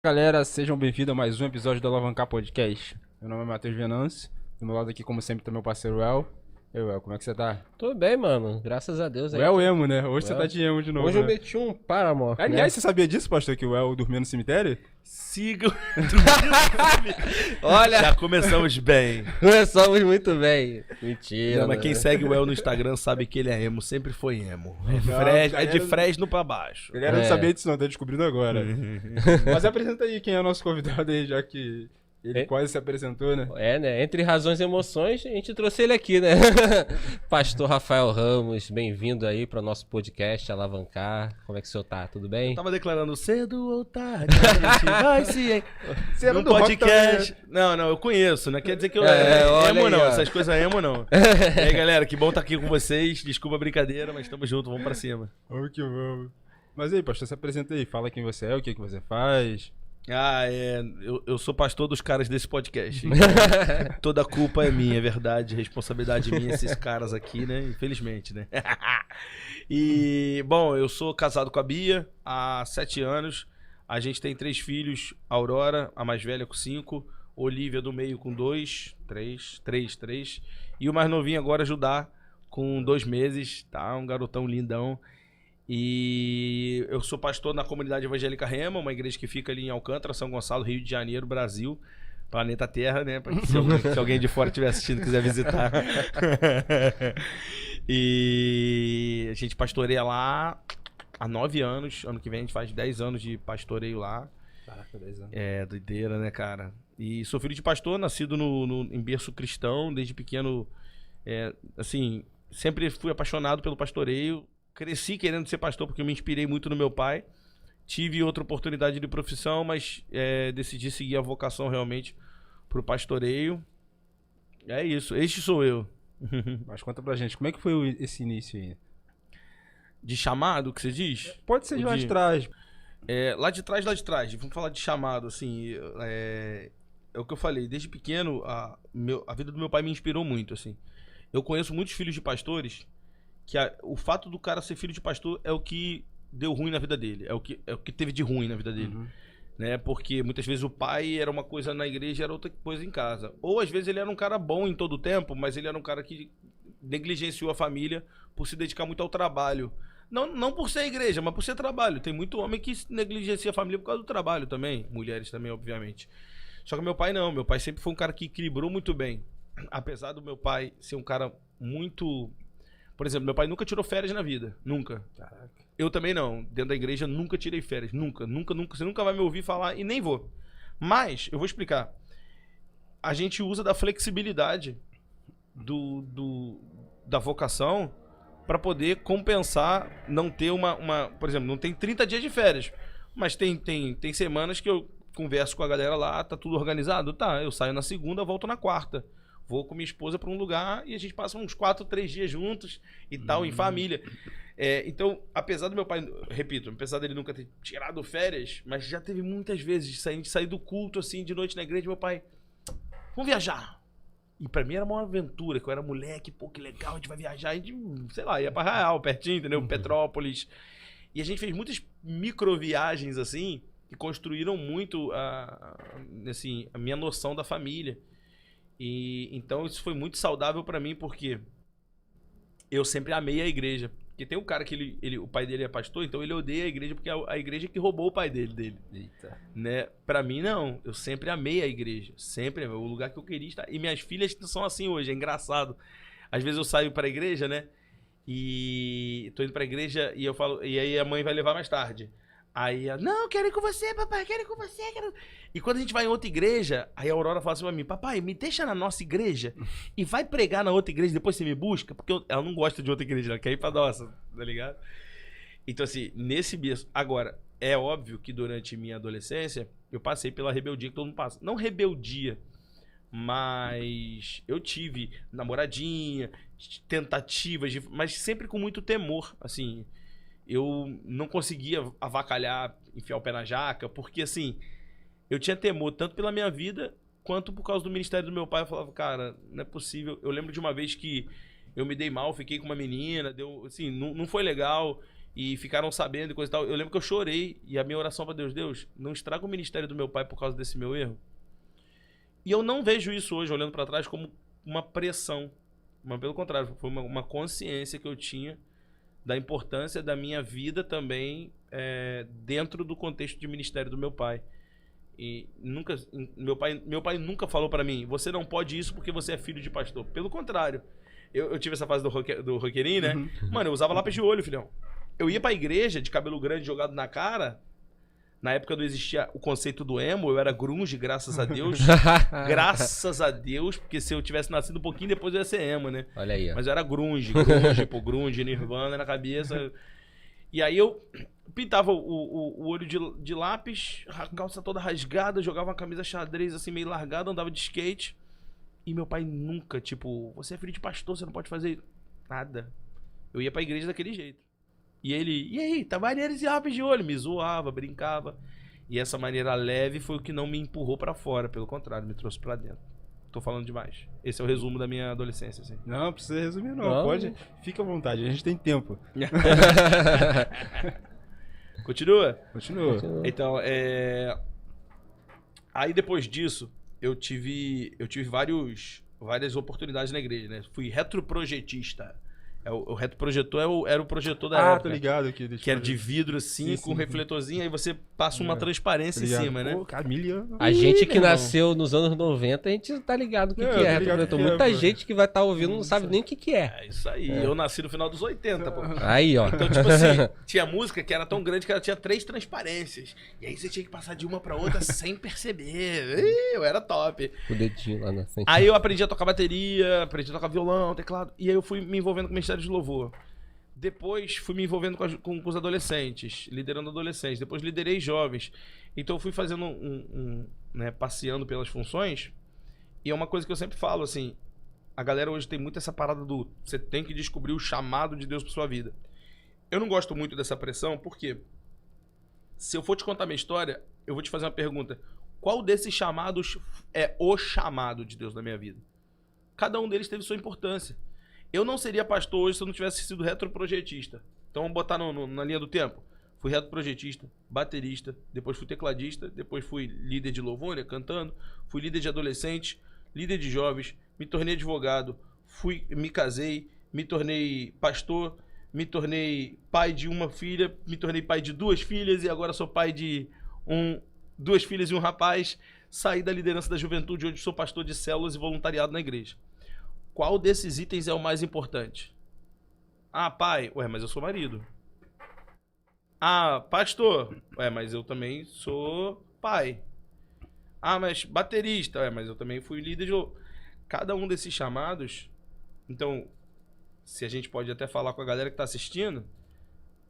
Galera, sejam bem-vindos a mais um episódio do Alavancar Podcast. Meu nome é Matheus Venâncio, do meu lado aqui, como sempre, tá meu parceiro El. E aí, El, como é que você tá? Tô bem, mano. Graças a Deus. O El emo, né? Hoje você tá de emo de novo, Hoje eu né? meti um Paramore. Aliás, você sabia disso, pastor, que o El dormia no cemitério? Sigam. Olha, Já começamos bem. começamos muito bem. Mentira. Não, mas mano. quem segue o El no Instagram sabe que ele é emo, sempre foi emo. É de Fresno pra baixo. Ele não É. sabia disso não, tá descobrindo agora. Mas apresenta aí quem é o nosso convidado aí, já que ele quase se apresentou, né? É, né? Entre razões e emoções, a gente trouxe ele aqui, né? Pastor Rafael Ramos, bem-vindo aí para o nosso podcast Alavancar. Como é que o senhor tá? Tudo bem? Tava declarando cedo ou tarde, a gente vai se... Você era No do rock podcast... também, Não, eu conheço, não quer dizer que eu olha emo aí, não, ó. essas coisas emo não. E aí, galera, que bom estar aqui com vocês. Desculpa a brincadeira, mas tamo junto, vamos pra cima. Vamos que vamos. Mas aí, pastor, se apresenta aí, fala quem você é, o que você faz. Eu sou pastor dos caras desse podcast. Então, toda a culpa é minha, é verdade. Responsabilidade minha, esses caras aqui, né? Infelizmente, né? E, bom, eu sou casado com a Bia há 7 anos. A gente tem 3 filhos: Aurora, a mais velha, com 5, Olivia do meio com 2, 3. E o mais novinho agora, Judá, com 2 meses, tá? Um garotão lindão. E eu sou pastor na comunidade evangélica Rema, uma igreja que fica ali em Alcântara, São Gonçalo, Rio de Janeiro, Brasil, planeta Terra, né? Se alguém de fora estiver assistindo e quiser visitar. E a gente pastoreia lá há 9 anos. Ano que vem a gente faz 10 anos de pastoreio lá. Caraca, 10 anos. É, doideira, né, cara? E sou filho de pastor, nascido em berço cristão, desde pequeno. Assim, sempre fui apaixonado pelo pastoreio. Cresci querendo ser pastor porque eu me inspirei muito no meu pai. Tive outra oportunidade de profissão, mas decidi seguir a vocação realmente pro pastoreio. É isso, este sou eu. Mas conta pra gente, como é que foi esse início aí? De chamado, que você diz? Pode ser de lá de De- trás. Lá de trás. Vamos falar de chamado, assim. É o que eu falei, desde pequeno, a vida do meu pai me inspirou muito, assim. Eu conheço muitos filhos de pastores que o fato do cara ser filho de pastor é o que deu ruim na vida dele, é o que teve de ruim na vida dele, né? Porque muitas vezes o pai era uma coisa na igreja, era outra coisa em casa. Ou às vezes ele era um cara bom em todo o tempo, mas ele era um cara que negligenciou a família por se dedicar muito ao trabalho. Não por ser igreja, mas por ser trabalho. Tem muito homem que negligencia a família por causa do trabalho também, mulheres também, obviamente. Só que meu pai não, meu pai sempre foi um cara que equilibrou muito bem. Apesar do meu pai ser um cara muito... Por exemplo, meu pai nunca tirou férias na vida. Nunca. Caraca. Eu também não. Dentro da igreja nunca tirei férias. Nunca. Você nunca vai me ouvir falar e nem vou. Mas, eu vou explicar. A gente usa da flexibilidade da vocação para poder compensar, não ter por exemplo, não tem 30 dias de férias. Mas tem semanas que eu converso com a galera lá, tá tudo organizado? Tá, eu saio na segunda, volto na quarta. Vou com minha esposa para um lugar e a gente passa uns 4, 3 dias juntos e tal, em família. Então, apesar do meu pai, repito, apesar dele nunca ter tirado férias, mas já teve muitas vezes de sair do culto, assim, de noite na igreja, meu pai, vamos viajar. E pra mim era uma aventura, que eu era moleque, pô, que legal, a gente vai viajar, a gente, sei lá, ia pra Arraial, pertinho, entendeu? Petrópolis. E a gente fez muitas microviagens, assim, que construíram muito, assim, a minha noção da família. E então isso foi muito saudável pra mim, porque eu sempre amei a igreja. Porque tem um cara que o pai dele é pastor, então ele odeia a igreja porque é a igreja que roubou o pai dele. Eita. Né? Pra mim, não. Eu sempre amei a igreja. Sempre, é o lugar que eu queria estar. E minhas filhas são assim hoje, é engraçado. Às vezes eu saio pra igreja, né? E tô indo pra igreja e eu falo, e aí a mãe vai levar mais tarde. Aí ela, não, quero ir com você, papai, quero ir com você. E quando a gente vai em outra igreja, aí a Aurora fala assim pra mim, papai, me deixa na nossa igreja e vai pregar na outra igreja, depois você me busca, porque ela não gosta de outra igreja, ela quer ir pra nossa, tá ligado? Então assim, nesse berço, agora, é óbvio que durante minha adolescência, eu passei pela rebeldia que todo mundo passa. Não rebeldia, mas eu tive namoradinha, tentativas, mas sempre com muito temor, assim. Eu não conseguia avacalhar, enfiar o pé na jaca, porque assim, eu tinha temor tanto pela minha vida, quanto por causa do ministério do meu pai. Eu falava, cara, não é possível. Eu lembro de uma vez que eu me dei mal, fiquei com uma menina, assim, não foi legal. e ficaram sabendo e coisa e tal. Eu lembro que eu chorei e a minha oração pra Deus, não estraga o ministério do meu pai por causa desse meu erro. E eu não vejo isso hoje, olhando pra trás, como uma pressão. Mas pelo contrário, foi uma consciência que eu tinha da importância da minha vida também dentro do contexto de ministério do meu pai. E nunca, meu pai nunca falou pra mim, você não pode isso porque você é filho de pastor. Pelo contrário, eu tive essa fase do roqueirinho, né? Mano, eu usava lápis de olho, filhão. Eu ia pra igreja de cabelo grande jogado na cara. Na época não existia o conceito do emo, eu era grunge, graças a Deus. Graças a Deus, porque se eu tivesse nascido um pouquinho depois eu ia ser emo, né? Olha aí, ó. Mas eu era grunge, grunge, Nirvana na cabeça. E aí eu pintava o olho de lápis, a calça toda rasgada, jogava uma camisa xadrez assim meio largada, andava de skate. E meu pai nunca, tipo, você é filho de pastor, você não pode fazer nada. Eu ia pra igreja daquele jeito. E ele, e aí, tá maneiro esse lápis de olho? Me zoava, brincava. E essa maneira leve foi o que não me empurrou pra fora, pelo contrário, me trouxe pra dentro. Tô falando demais. Esse é o resumo da minha adolescência, assim. Não precisa resumir, não. Pode, fica à vontade, a gente tem tempo. Continua? Continua. Então, aí depois disso, eu tive várias oportunidades na igreja, né? Fui retroprojetista. O retroprojetor era o projetor da época. Tô ligado. Que era de vidro assim, com um refletorzinho, aí você passa uma transparência em cima, né? Pô, cara, milhão. A gente que nasceu nos anos 90, a gente tá ligado o que é retroprojetor. Muita gente que vai estar ouvindo não sabe nem o que é. É isso aí. Eu nasci no final dos 80, pô. Aí, ó. Então, tipo assim, tinha música que era tão grande que ela tinha 3 transparências. E aí você tinha que passar de uma pra outra sem perceber. Eu era top. O dedinho lá na frente. Aí eu aprendi a tocar bateria, aprendi a tocar violão, teclado. E aí eu fui me envolvendo com o Ministério de Louvor. Depois fui me envolvendo com os adolescentes, liderando adolescentes. Depois liderei jovens. Então eu fui fazendo né, passeando pelas funções. E é uma coisa que eu sempre falo, assim, a galera hoje tem muito essa parada do você tem que descobrir o chamado de Deus pra sua vida. Eu não gosto muito dessa pressão, porque se eu for te contar minha história, eu vou te fazer uma pergunta. Qual desses chamados é o chamado de Deus na minha vida? Cada um deles teve sua importância. Eu não seria pastor hoje se eu não tivesse sido retroprojetista. Então vamos botar na linha do tempo. Fui retroprojetista, baterista, depois fui tecladista, depois fui líder de louvor, né, cantando, fui líder de adolescentes, líder de jovens, me tornei advogado, me casei, me tornei pastor, me tornei pai de uma filha, me tornei pai de 2 filhas e agora sou pai de 2 filhas e um rapaz. Saí da liderança da juventude, hoje sou pastor de células e voluntariado na igreja. Qual desses itens é o mais importante? Ah, pai. Ué, mas eu sou marido. Ah, pastor. Ué, mas eu também sou pai. Ah, mas baterista. Ué, mas eu também fui líder de... Cada um desses chamados... Então, se a gente pode até falar com a galera que está assistindo,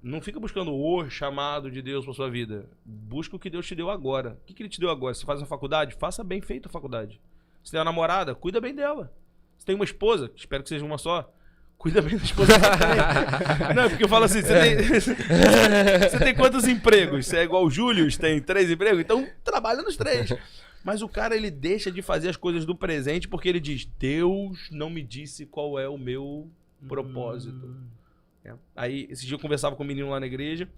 não fica buscando o chamado de Deus para sua vida. Busca o que Deus te deu agora. O que Ele te deu agora? Você faz uma faculdade? Faça bem feito a faculdade. Você tem uma namorada? Cuida bem dela. Você tem uma esposa? Espero que seja uma só. Cuida bem da esposa que você tem. Não, porque eu falo assim, você tem quantos empregos? Você é igual o Júlio, tem 3 empregos? Então trabalha nos 3. Mas o cara, ele deixa de fazer as coisas do presente porque ele diz, Deus não me disse qual é o meu propósito. Aí, esse dia eu conversava com um menino lá na igreja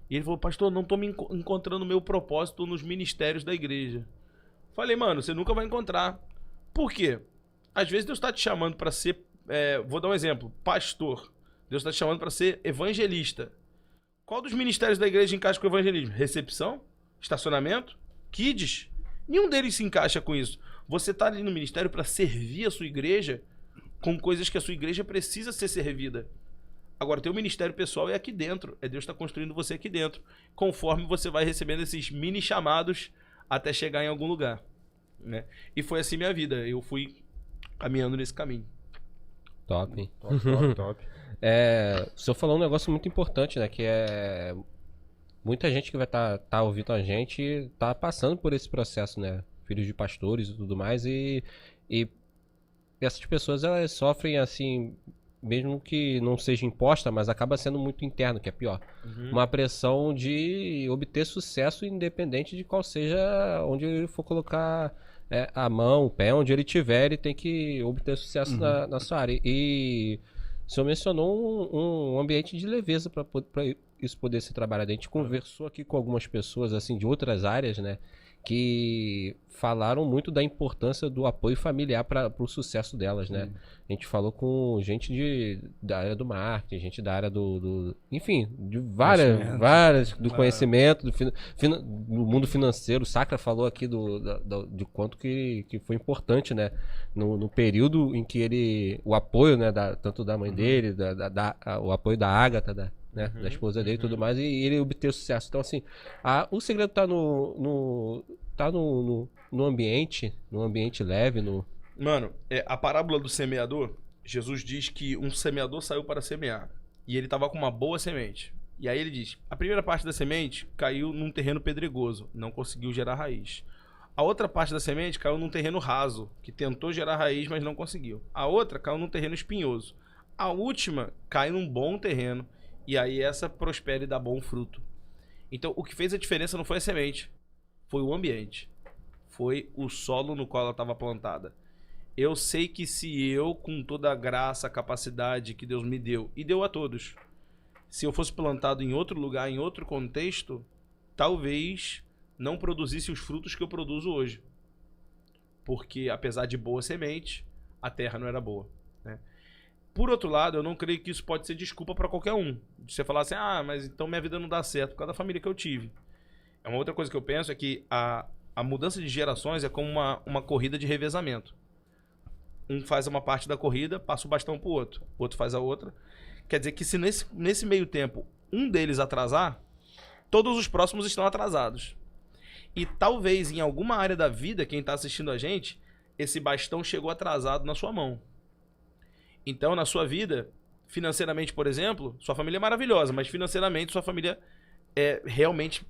e ele falou, pastor, não tô me encontrando o meu propósito nos ministérios da igreja. Falei, mano, você nunca vai encontrar. Por quê? Às vezes Deus está te chamando para ser, vou dar um exemplo, pastor. Deus está te chamando para ser evangelista. Qual dos ministérios da igreja encaixa com o evangelismo? Recepção? Estacionamento? Kids? Nenhum deles se encaixa com isso. Você está ali no ministério para servir a sua igreja com coisas que a sua igreja precisa ser servida. Agora, o teu ministério pessoal é aqui dentro. Deus está construindo você aqui dentro. Conforme você vai recebendo esses mini chamados até chegar em algum lugar. Né? E foi assim minha vida. Eu fui caminhando nesse caminho. Top, hein? Top. O senhor falou um negócio muito importante, né? Que é... Muita gente que vai tá ouvindo a gente tá passando por esse processo, né? Filhos de pastores e tudo mais. E essas pessoas, elas sofrem, assim... Mesmo que não seja imposta, mas acaba sendo muito interno, que é pior. Uma pressão de obter sucesso independente de qual seja onde ele for colocar a mão, o pé, onde ele tiver, ele tem que obter sucesso na sua área. E O senhor mencionou um ambiente de leveza para isso poder ser trabalhado. A gente conversou aqui com algumas pessoas assim de outras áreas, né, que falaram muito da importância do apoio familiar para o sucesso delas, né? A gente falou com gente da área do marketing, gente da área enfim, de várias do conhecimento, do mundo financeiro. O Sacra falou aqui de quanto que foi importante, né? No período em que o apoio, né, tanto da mãe dele, o apoio da Ágata, né, da esposa dele e tudo mais, e ele obteve sucesso. Então, assim, o segredo tá no ambiente leve, Mano, a parábola do semeador, Jesus diz que um semeador saiu para semear, e ele tava com uma boa semente. E aí ele diz, a primeira parte da semente caiu num terreno pedregoso, não conseguiu gerar raiz. A outra parte da semente caiu num terreno raso, que tentou gerar raiz, mas não conseguiu. A outra caiu num terreno espinhoso. A última cai num bom terreno, e aí essa prospera e dá bom fruto. Então, o que fez a diferença não foi a semente, foi o ambiente. Foi o solo no qual ela estava plantada. Eu sei que se eu, com toda a graça, a capacidade que Deus me deu, e deu a todos, se eu fosse plantado em outro lugar, em outro contexto, talvez não produzisse os frutos que eu produzo hoje. Porque, apesar de boa semente, a terra não era boa, né? Por outro lado, eu não creio que isso pode ser desculpa para qualquer um. Você falar assim, mas então minha vida não dá certo por causa da família que eu tive. Uma outra coisa que eu penso é que a mudança de gerações é como uma corrida de revezamento. Um faz uma parte da corrida, passa o bastão pro outro. O outro faz a outra. Quer dizer que se nesse meio tempo um deles atrasar, todos os próximos estão atrasados. E talvez em alguma área da vida, quem está assistindo a gente, esse bastão chegou atrasado na sua mão. Então, na sua vida, financeiramente, por exemplo, sua família é maravilhosa, mas financeiramente sua família realmente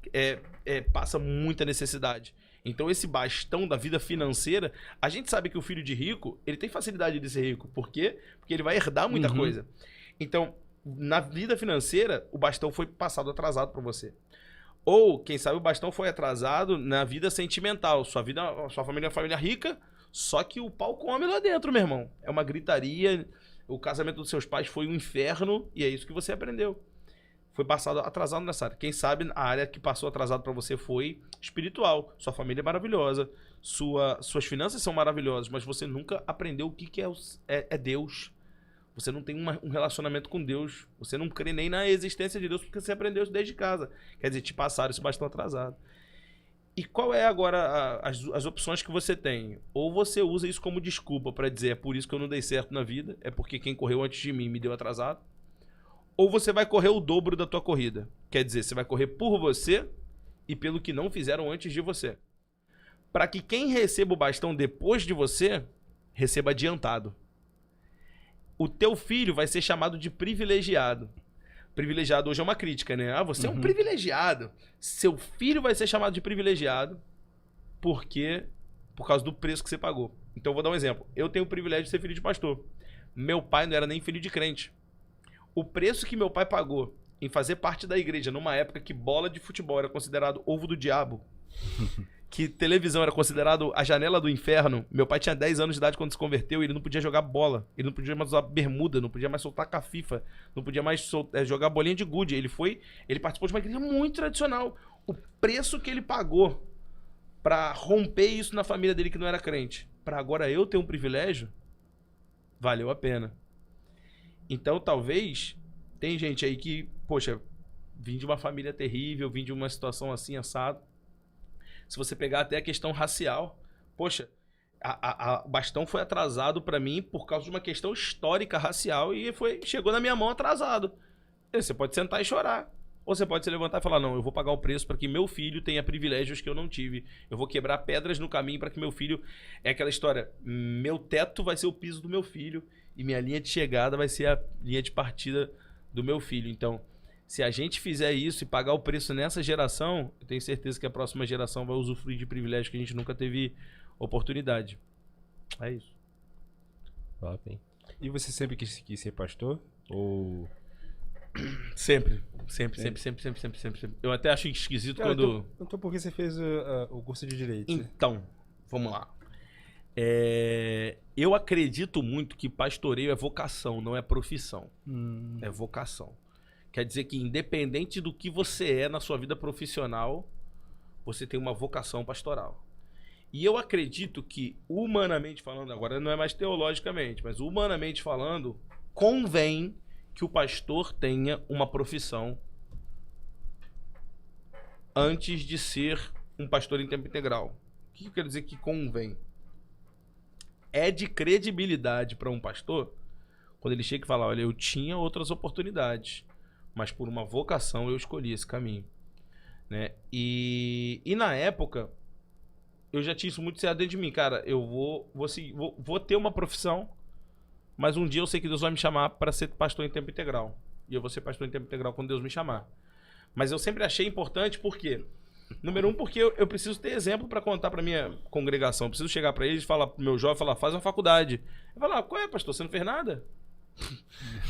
passa muita necessidade. Então, esse bastão da vida financeira, a gente sabe que o filho de rico, ele tem facilidade de ser rico. Por quê? Porque ele vai herdar muita coisa. Então, na vida financeira, o bastão foi passado atrasado para você. Ou, quem sabe, o bastão foi atrasado na vida sentimental. Sua família é uma família rica, só que o pau come lá dentro, meu irmão. É uma gritaria, o casamento dos seus pais foi um inferno, e é isso que você aprendeu. Foi passado atrasado nessa área. Quem sabe a área que passou atrasado para você foi espiritual. Sua família é maravilhosa, suas finanças são maravilhosas, mas você nunca aprendeu o que é Deus. Você não tem um relacionamento com Deus. Você não crê nem na existência de Deus porque você aprendeu isso desde casa. Quer dizer, te passaram esse bastão atrasado. E qual é agora as opções que você tem? Ou você usa isso como desculpa para dizer, é por isso que eu não dei certo na vida, é porque quem correu antes de mim me deu atrasado. Ou você vai correr o dobro da tua corrida. Quer dizer, você vai correr por você e pelo que não fizeram antes de você. Para que quem receba o bastão depois de você, receba adiantado. O teu filho vai ser chamado de privilegiado. Privilegiado hoje é uma crítica, né? Você é um privilegiado. Seu filho vai ser chamado de privilegiado por causa do preço que você pagou. Então eu vou dar um exemplo. Eu tenho o privilégio de ser filho de pastor. Meu pai não era nem filho de crente. O preço que meu pai pagou em fazer parte da igreja numa época que bola de futebol era considerado ovo do diabo, que televisão era considerado a janela do inferno. Meu pai tinha 10 anos de idade quando se converteu e ele não podia jogar bola. Ele não podia mais usar bermuda, não podia mais soltar cafifa, não podia mais jogar bolinha de gude. Ele participou de uma igreja muito tradicional. O preço que ele pagou pra romper isso na família dele que não era crente, pra agora eu ter um privilégio, valeu a pena. Então, talvez, tem gente aí que, poxa, vim de uma família terrível, vim de uma situação assim, assado. Se você pegar até a questão racial, poxa, o bastão foi atrasado pra mim por causa de uma questão histórica racial e chegou na minha mão atrasado. Você pode sentar e chorar. Ou você pode se levantar e falar, não, eu vou pagar o preço para que meu filho tenha privilégios que eu não tive. Eu vou quebrar pedras no caminho para que meu filho... É aquela história, meu teto vai ser o piso do meu filho e minha linha de chegada vai ser a linha de partida do meu filho. Então, se a gente fizer isso e pagar o preço nessa geração, eu tenho certeza que a próxima geração vai usufruir de privilégios que a gente nunca teve oportunidade. É isso. Top, hein? E você sempre quis ser pastor? Ou... Sempre. Eu até acho esquisito. Cara, quando... Então por que você fez o curso de Direito? Então, vamos lá. Eu acredito muito que pastoreio é vocação, não é profissão. É vocação. Quer dizer que independente do que você é na sua vida profissional, você tem uma vocação pastoral. E eu acredito que, humanamente falando, agora não é mais teologicamente, mas humanamente falando, convém que o pastor tenha uma profissão antes de ser um pastor em tempo integral. O que quer dizer que convém? É de credibilidade para um pastor quando ele chega e fala, olha, eu tinha outras oportunidades, mas por uma vocação eu escolhi esse caminho. Né? E na época, eu já tinha isso muito certo dentro de mim. Cara, eu vou ter uma profissão, mas um dia eu sei que Deus vai me chamar para ser pastor em tempo integral. E eu vou ser pastor em tempo integral quando Deus me chamar. Mas eu sempre achei importante, por quê? Número um, porque eu preciso ter exemplo para contar para minha congregação. Eu preciso chegar para eles e falar pro meu jovem, falar, faz uma faculdade. Eu falar, qual é, pastor? Você não fez nada?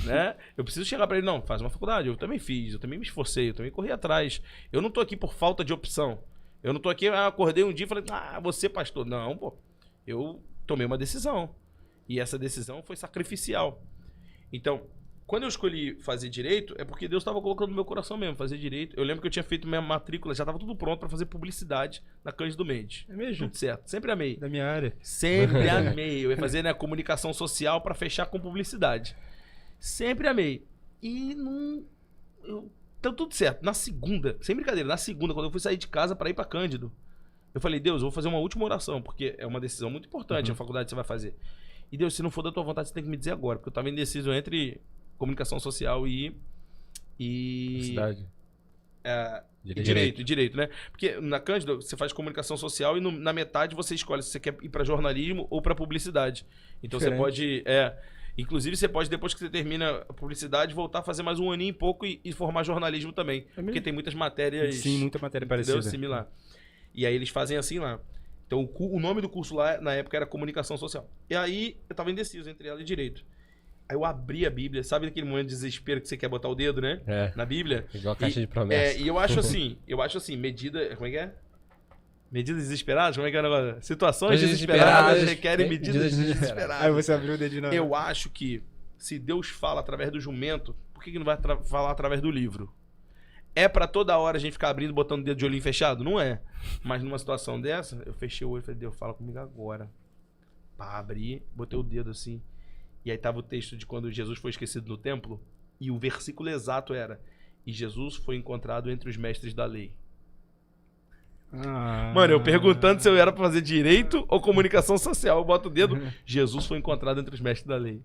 Né? Eu preciso chegar para ele, não, faz uma faculdade. Eu também fiz, eu também me esforcei, eu também corri atrás. Eu não tô aqui por falta de opção. Eu não tô aqui, acordei um dia e falei, você pastor. Não, pô. Eu tomei uma decisão. E essa decisão foi sacrificial. Então, quando eu escolhi fazer direito, é porque Deus estava colocando no meu coração mesmo, fazer direito. Eu lembro que eu tinha feito minha matrícula, já estava tudo pronto para fazer publicidade na Cândido Mendes. É mesmo? Tudo certo. Sempre amei. Da minha área. Sempre amei. Eu ia fazer, né, comunicação social para fechar com publicidade. Sempre amei. E não... Então tudo certo. Na segunda, sem brincadeira, na segunda, quando eu fui sair de casa para ir para Cândido, eu falei, Deus, eu vou fazer uma última oração, porque é uma decisão muito importante, a faculdade que você vai fazer. E Deus, se não for da tua vontade, você tem que me dizer agora, porque eu estava indeciso entre comunicação social e Cidade. Direito, né? Porque na Cândido você faz comunicação social e na metade você escolhe se você quer ir para jornalismo ou para publicidade. Então Diferente. você pode... Inclusive você pode, depois que você termina a publicidade, voltar a fazer mais um aninho e pouco e formar jornalismo também. Porque tem muitas matérias... Sim, muita matéria entendeu? parecida. Similar. E aí eles fazem assim lá. Então o nome do curso lá, na época, era comunicação social. E aí eu tava indeciso entre ela e direito. Aí eu abri a Bíblia, sabe aquele momento de desespero que você quer botar o dedo, né? Na Bíblia. Igual a caixa de promessas. E eu acho assim, medida... Como é que é? Medidas desesperadas? Como é que é o negócio? Situações desesperadas requerem medidas desesperadas. Aí você abriu o dedinho na... Eu acho que se Deus fala através do jumento, por que não vai falar através do livro? É pra toda hora a gente ficar abrindo, botando o dedo de olhinho fechado? Não é. Mas numa situação dessa, eu fechei o olho e falei, Deus, fala comigo agora. Pá, abri, botei o dedo assim. E aí tava o texto de quando Jesus foi esquecido no templo. E o versículo exato era: e Jesus foi encontrado entre os mestres da lei. Mano, eu perguntando se eu era pra fazer direito ou comunicação social. Eu boto o dedo, Jesus foi encontrado entre os mestres da lei.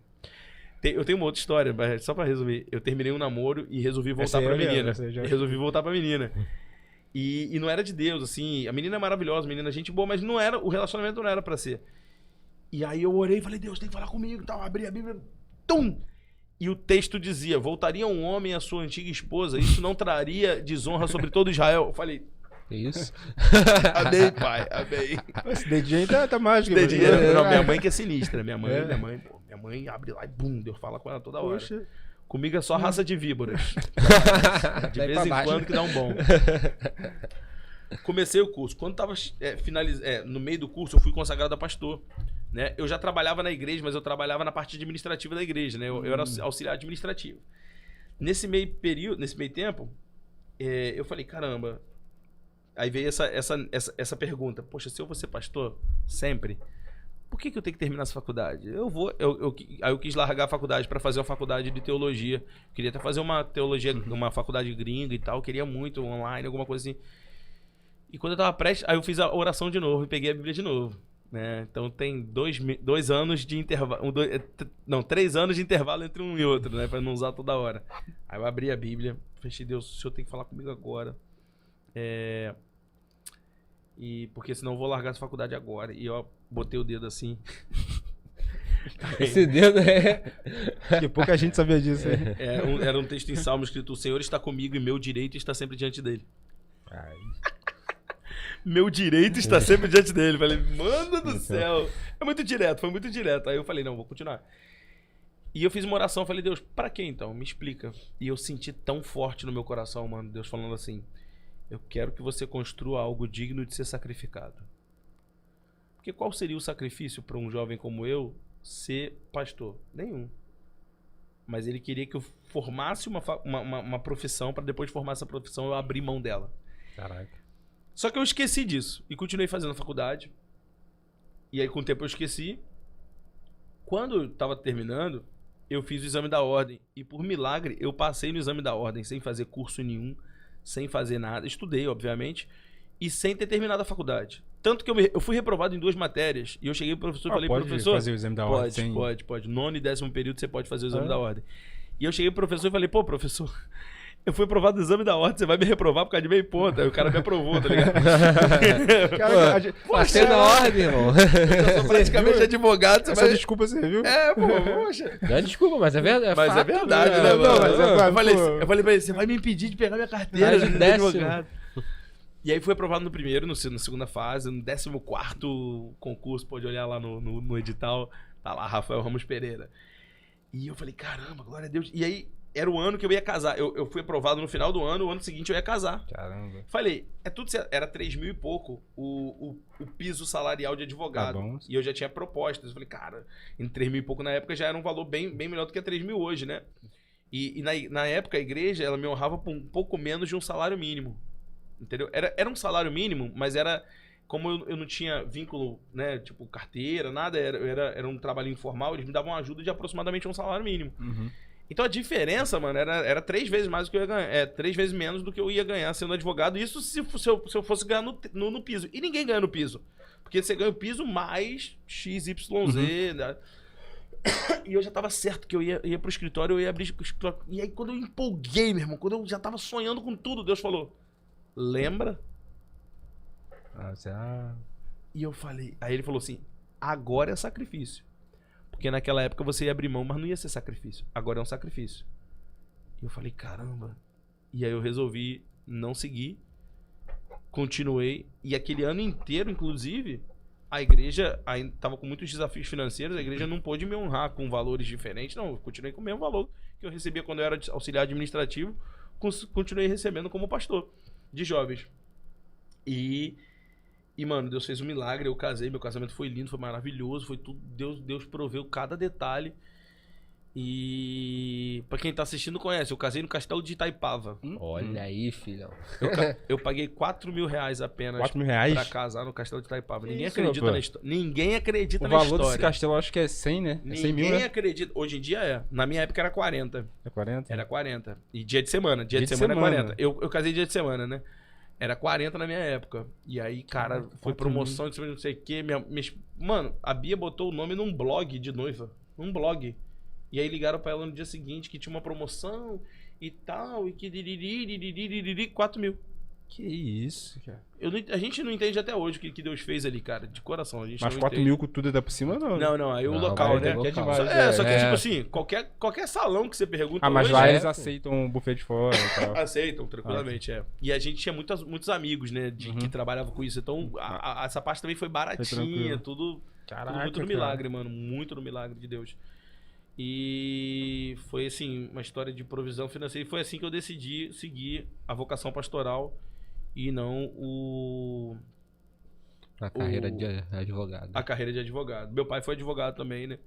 Eu tenho uma outra história, mas só pra resumir. Eu terminei um namoro e resolvi voltar pra menina. Resolvi voltar pra menina. E não era de Deus, assim. A menina é maravilhosa, a menina é gente boa, mas não era, o relacionamento não era pra ser. E aí eu orei e falei, Deus, tem que falar comigo e tal. Abri a Bíblia, tum! E o texto dizia, voltaria um homem à sua antiga esposa, isso não traria desonra sobre todo Israel. Eu falei... É isso? Amei, pai, amei. Esse dedinho aí tá mágico. Não, minha mãe que é sinistra. Minha mãe abre lá e bum, Deus fala com ela toda hora. Poxa. Comigo é só raça de víboras. De vez em quando que dá um bom. Comecei o curso. Quando tava no meio do curso, eu fui consagrado a pastor. Né? Eu já trabalhava na igreja, mas eu trabalhava na parte administrativa da igreja. Né? Eu era auxiliar administrativo. Nesse meio tempo, eu falei, caramba. Aí veio essa pergunta. Poxa, se eu vou ser pastor sempre, por que eu tenho que terminar essa faculdade? Aí eu quis largar a faculdade para fazer uma faculdade de teologia. Queria até fazer uma teologia, uma faculdade gringa e tal. Queria muito online, alguma coisa assim. E quando eu tava prestes, aí eu fiz a oração de novo e peguei a Bíblia de novo. Né? Então tem 2 anos de intervalo. 3 anos de intervalo entre um e outro, né? Pra não usar toda hora. Aí eu abri a Bíblia, fechei, Deus, o senhor tem que falar comigo agora. E porque senão eu vou largar essa faculdade agora. E eu botei o dedo assim. Esse dedo Que pouca gente sabia disso. Era um texto em Salmo escrito: o Senhor está comigo e meu direito está sempre diante dele. Ai. Meu direito está sempre diante dele. Falei, mano do céu. Foi muito direto. Aí eu falei, não, vou continuar. E eu fiz uma oração, falei, Deus, pra quê então? Me explica. E eu senti tão forte no meu coração, mano, Deus falando assim: eu quero que você construa algo digno de ser sacrificado. Porque qual seria o sacrifício para um jovem como eu ser pastor? Nenhum. Mas ele queria que eu formasse uma profissão, para depois de formar essa profissão eu abrir mão dela. Caraca. Só que eu esqueci disso e continuei fazendo a faculdade. E aí com o tempo eu esqueci. Quando eu tava terminando, eu fiz o exame da ordem. E por milagre, eu passei no exame da ordem sem fazer curso nenhum, sem fazer nada. Estudei, obviamente, e sem ter terminado a faculdade. Tanto que eu fui reprovado em 2 matérias. E eu cheguei pro professor e falei, pode professor... fazer o exame da ordem sem... Pode. 9º e 10º período você pode fazer o exame da ordem. E eu cheguei pro professor e falei, pô, professor... Eu fui aprovado no exame da ordem, você vai me reprovar por causa de meio ponto. Aí o cara me aprovou, tá ligado? Passei na ordem, irmão. Eu sou praticamente advogado, você Essa vai... desculpa você viu? poxa. Não é desculpa, mas é verdade. Mas é verdade, né, Não, mano? mas Eu falei pra ele, você vai me impedir de pegar minha carteira Mais de de advogado. E aí fui aprovado no primeiro, na segunda fase, no 14º concurso, pode olhar lá no edital, tá lá, Rafael Ramos Pereira. E eu falei, caramba, glória a Deus. E aí, era o ano que eu ia casar. Eu fui aprovado no final do ano, o ano seguinte eu ia casar. Caramba. Falei, é tudo certo. Era 3 mil e pouco o piso salarial de advogado. Tá bom. E eu já tinha propostas. Eu falei, cara, em 3 mil e pouco na época já era um valor bem melhor do que 3 mil hoje, né? E na época a igreja, ela me honrava por um pouco menos de um salário mínimo. Entendeu? Era um salário mínimo, mas era... Como eu não tinha vínculo, né? Tipo, carteira, nada. Era um trabalho informal. Eles me davam uma ajuda de aproximadamente um salário mínimo. Uhum. Então a diferença, mano, era 3 vezes mais do que eu ia ganhar. 3 vezes menos do que eu ia ganhar sendo advogado. Isso se eu fosse ganhar no piso. E ninguém ganha no piso. Porque você ganha o piso mais XYZ. Né? E eu já tava certo que eu ia pro escritório, eu ia abrir o escritório. E aí quando eu empolguei, meu irmão, quando eu já tava sonhando com tudo, Deus falou, lembra? E eu falei, aí ele falou assim, agora é sacrifício. Porque naquela época você ia abrir mão, mas não ia ser sacrifício. Agora é um sacrifício. E eu falei, caramba. E aí eu resolvi não seguir. Continuei. E aquele ano inteiro, inclusive, a igreja estava com muitos desafios financeiros. A igreja não pôde me honrar com valores diferentes. Não, eu continuei com o mesmo valor que eu recebia quando eu era auxiliar administrativo. Continuei recebendo como pastor de jovens. E, mano, Deus fez um milagre, eu casei, meu casamento foi lindo, foi maravilhoso, foi tudo, Deus proveu cada detalhe. E pra quem tá assistindo conhece, eu casei no Castelo de Itaipava. Olha aí, filhão. Eu paguei 4 mil reais apenas 4 mil reais? pra casar no Castelo de Itaipava. Ninguém Isso, acredita rapaz. na história. Ninguém acredita O na valor desse história. castelo eu acho que é 100, né? É 100 mil, Ninguém né? acredita. Hoje em dia é. Na minha época era 40. É 40? Era 40. E dia de semana. Dia de semana é 40. Eu casei dia de semana, né? Era 40 na minha época. E aí, cara, foi promoção de não sei o quê. Mano, a Bia botou o nome num blog de noiva. Num blog. E aí ligaram pra ela no dia seguinte que tinha uma promoção e tal. E que 4 mil. Que isso, cara. A gente não entende até hoje o que Deus fez ali, cara. De coração. A gente Mas não 4 entende. mil com tudo dá por cima, não. Não. Aí o Não, local, vai né? ter Que é local. demais. Só que, É. tipo assim, qualquer salão que você pergunta Ah, mas hoje, lá é, eles pô. aceitam um buffet de fora e tal. aceitam, tranquilamente, é. E a gente tinha muitos amigos, né, que trabalhavam com isso. Então, essa parte também foi baratinha, tranquilo. tudo Caraca, muito no cara. milagre, mano. Muito no milagre de Deus. E foi, assim, uma história de provisão financeira. E foi assim que eu decidi seguir a vocação pastoral e não A carreira de advogado. a carreira de advogado. Meu pai foi advogado também, né?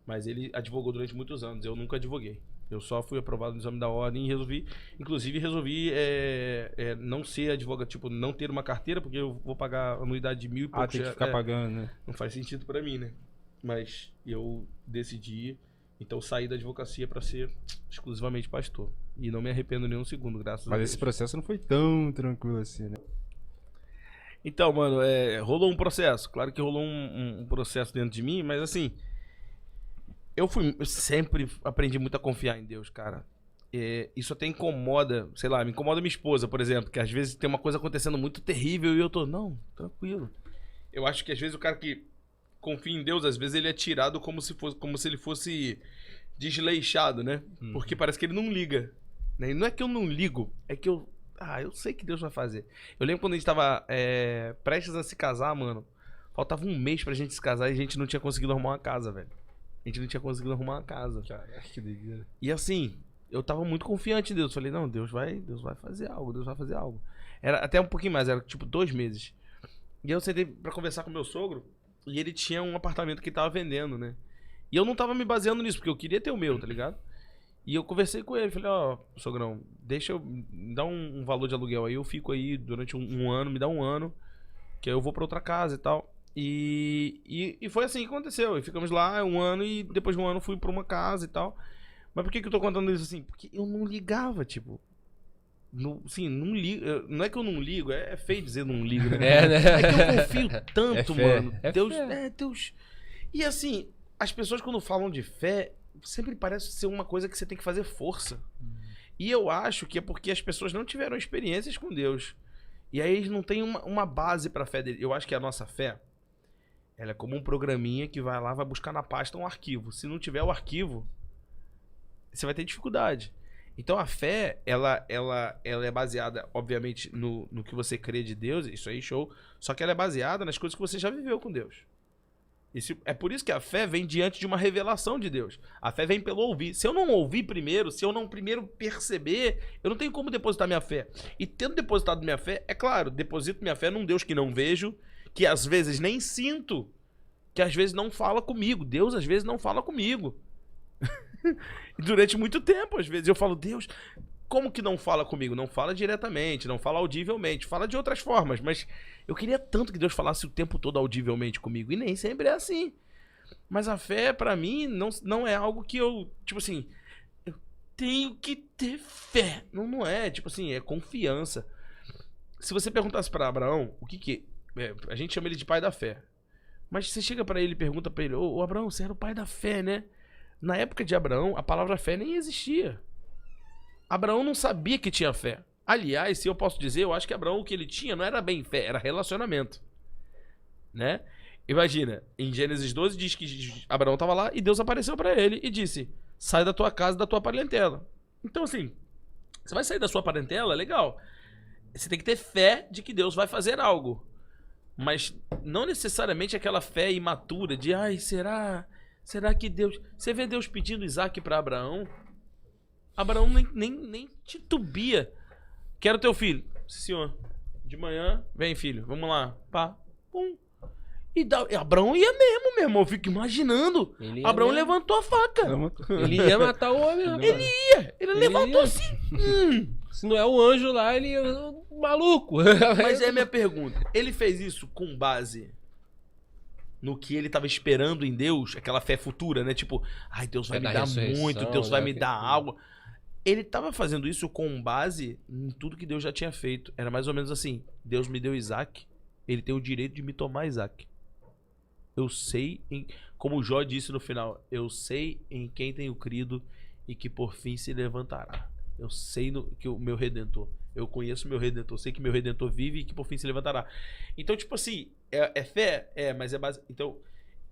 Mas ele advogou durante muitos anos. Eu nunca advoguei. Eu só fui aprovado no exame da ordem e resolvi não ser advogado, tipo, não ter uma carteira, porque eu vou pagar anuidade de 1.000 e pouco. Tem que ficar pagando, né? Não faz sentido pra mim, né? Mas eu decidi, então sair da advocacia pra ser exclusivamente pastor. E não me arrependo nem um segundo, graças a Mas Deus. esse processo não foi tão tranquilo assim, né? Então, mano, rolou um processo. Claro que rolou um processo dentro de mim, mas assim, eu sempre aprendi muito a confiar em Deus, cara. Isso até incomoda, sei lá, me incomoda minha esposa, por exemplo, que às vezes tem uma coisa acontecendo muito terrível e eu tô, não, tranquilo. Eu acho que às vezes o cara que confia em Deus, às vezes ele é tirado como se ele fosse desleixado, né? Porque parece que ele não liga. Né? E não é que eu não ligo, é que eu sei que Deus vai fazer. Eu lembro quando a gente tava prestes a se casar, mano. Faltava um mês pra gente se casar e a gente não tinha conseguido arrumar uma casa, velho. A gente não tinha conseguido arrumar uma casa. Caraca, que doideira. E assim, eu tava muito confiante em Deus. Falei, não, Deus vai fazer algo, Deus vai fazer algo. Era até um pouquinho mais, era tipo 2 meses. E eu sentei pra conversar com meu sogro. E ele tinha um apartamento que ele tava vendendo, né? E eu não tava me baseando nisso, porque eu queria ter o meu, tá ligado? E eu conversei com ele, falei, ó, sogrão, deixa eu... Me dá um valor de aluguel aí, eu fico aí durante um ano, me dá um ano, que aí eu vou pra outra casa e tal. E foi assim que aconteceu. E ficamos lá um ano e depois de um ano fui pra uma casa e tal. Mas por que eu tô contando isso assim? Porque eu não ligava, tipo... Sim, não ligo. Não é que eu não ligo, é feio dizer não ligo, né? É, né? É que eu confio tanto, fé, mano. é Deus, fé. Deus. E assim, as pessoas quando falam de fé, sempre parece ser uma coisa que você tem que fazer força. E eu acho que é porque as pessoas não tiveram experiências com Deus. E aí eles não têm uma base pra fé dele. Eu acho que a nossa fé, ela é como um programinha que vai lá, vai buscar na pasta um arquivo. Se não tiver o arquivo, você vai ter dificuldade. Então a fé, ela é baseada, obviamente, no que você crê de Deus, isso aí, show. Só que ela é baseada nas coisas que você já viveu com Deus. É por isso que a fé vem diante de uma revelação de Deus. A fé vem pelo ouvir. Se eu não ouvir primeiro, se eu não primeiro perceber, eu não tenho como depositar minha fé. E tendo depositado minha fé, é claro, deposito minha fé num Deus que não vejo, que às vezes nem sinto, que às vezes não fala comigo. Deus às vezes não fala comigo. E durante muito tempo, às vezes, eu falo, Deus, como que não fala comigo? Não fala diretamente, não fala audivelmente, fala de outras formas, mas eu queria tanto que Deus falasse o tempo todo audivelmente comigo, e nem sempre é assim. Mas a fé, pra mim, não é algo que eu, tipo assim, eu tenho que ter fé. Não é, tipo assim, é confiança. Se você perguntasse pra Abraão, o que a gente chama ele de pai da fé. Mas você chega pra ele e pergunta pra ele, ô Abraão, você era o pai da fé, né? Na época de Abraão, a palavra fé nem existia. Abraão não sabia que tinha fé. Aliás, se eu posso dizer, eu acho que Abraão o que ele tinha não era bem fé, era relacionamento. Né? Imagina, em Gênesis 12 diz que Abraão estava lá e Deus apareceu para ele e disse, sai da tua casa e da tua parentela. Então assim, você vai sair da sua parentela, legal. Você tem que ter fé de que Deus vai fazer algo. Mas não necessariamente aquela fé imatura de, ai, será que Deus... Você vê Deus pedindo Isaac para Abraão? Abraão nem titubia. Quero teu filho. Senhor, de manhã, vem filho, vamos lá. Pá, pum. E Abraão ia mesmo, meu irmão. Eu fico imaginando. Abraão levantou a faca. Ele ia matar o homem. Ele levantou assim. Se não é o anjo lá, ele é um maluco. Mas é a minha pergunta. Ele fez isso com base no que ele tava esperando em Deus, aquela fé futura, né? Tipo, ai, Deus vai me dar muito, Deus vai me dar algo. Ele tava fazendo isso com base em tudo que Deus já tinha feito. Era mais ou menos assim, Deus me deu Isaac, ele tem o direito de me tomar Isaac. Eu sei, como Jó disse no final, eu sei em quem tenho crido e que por fim se levantará. Eu sei que o meu Redentor, eu conheço o meu Redentor, sei que meu Redentor vive e que por fim se levantará. Então, tipo assim, é fé? É, mas é base... Então,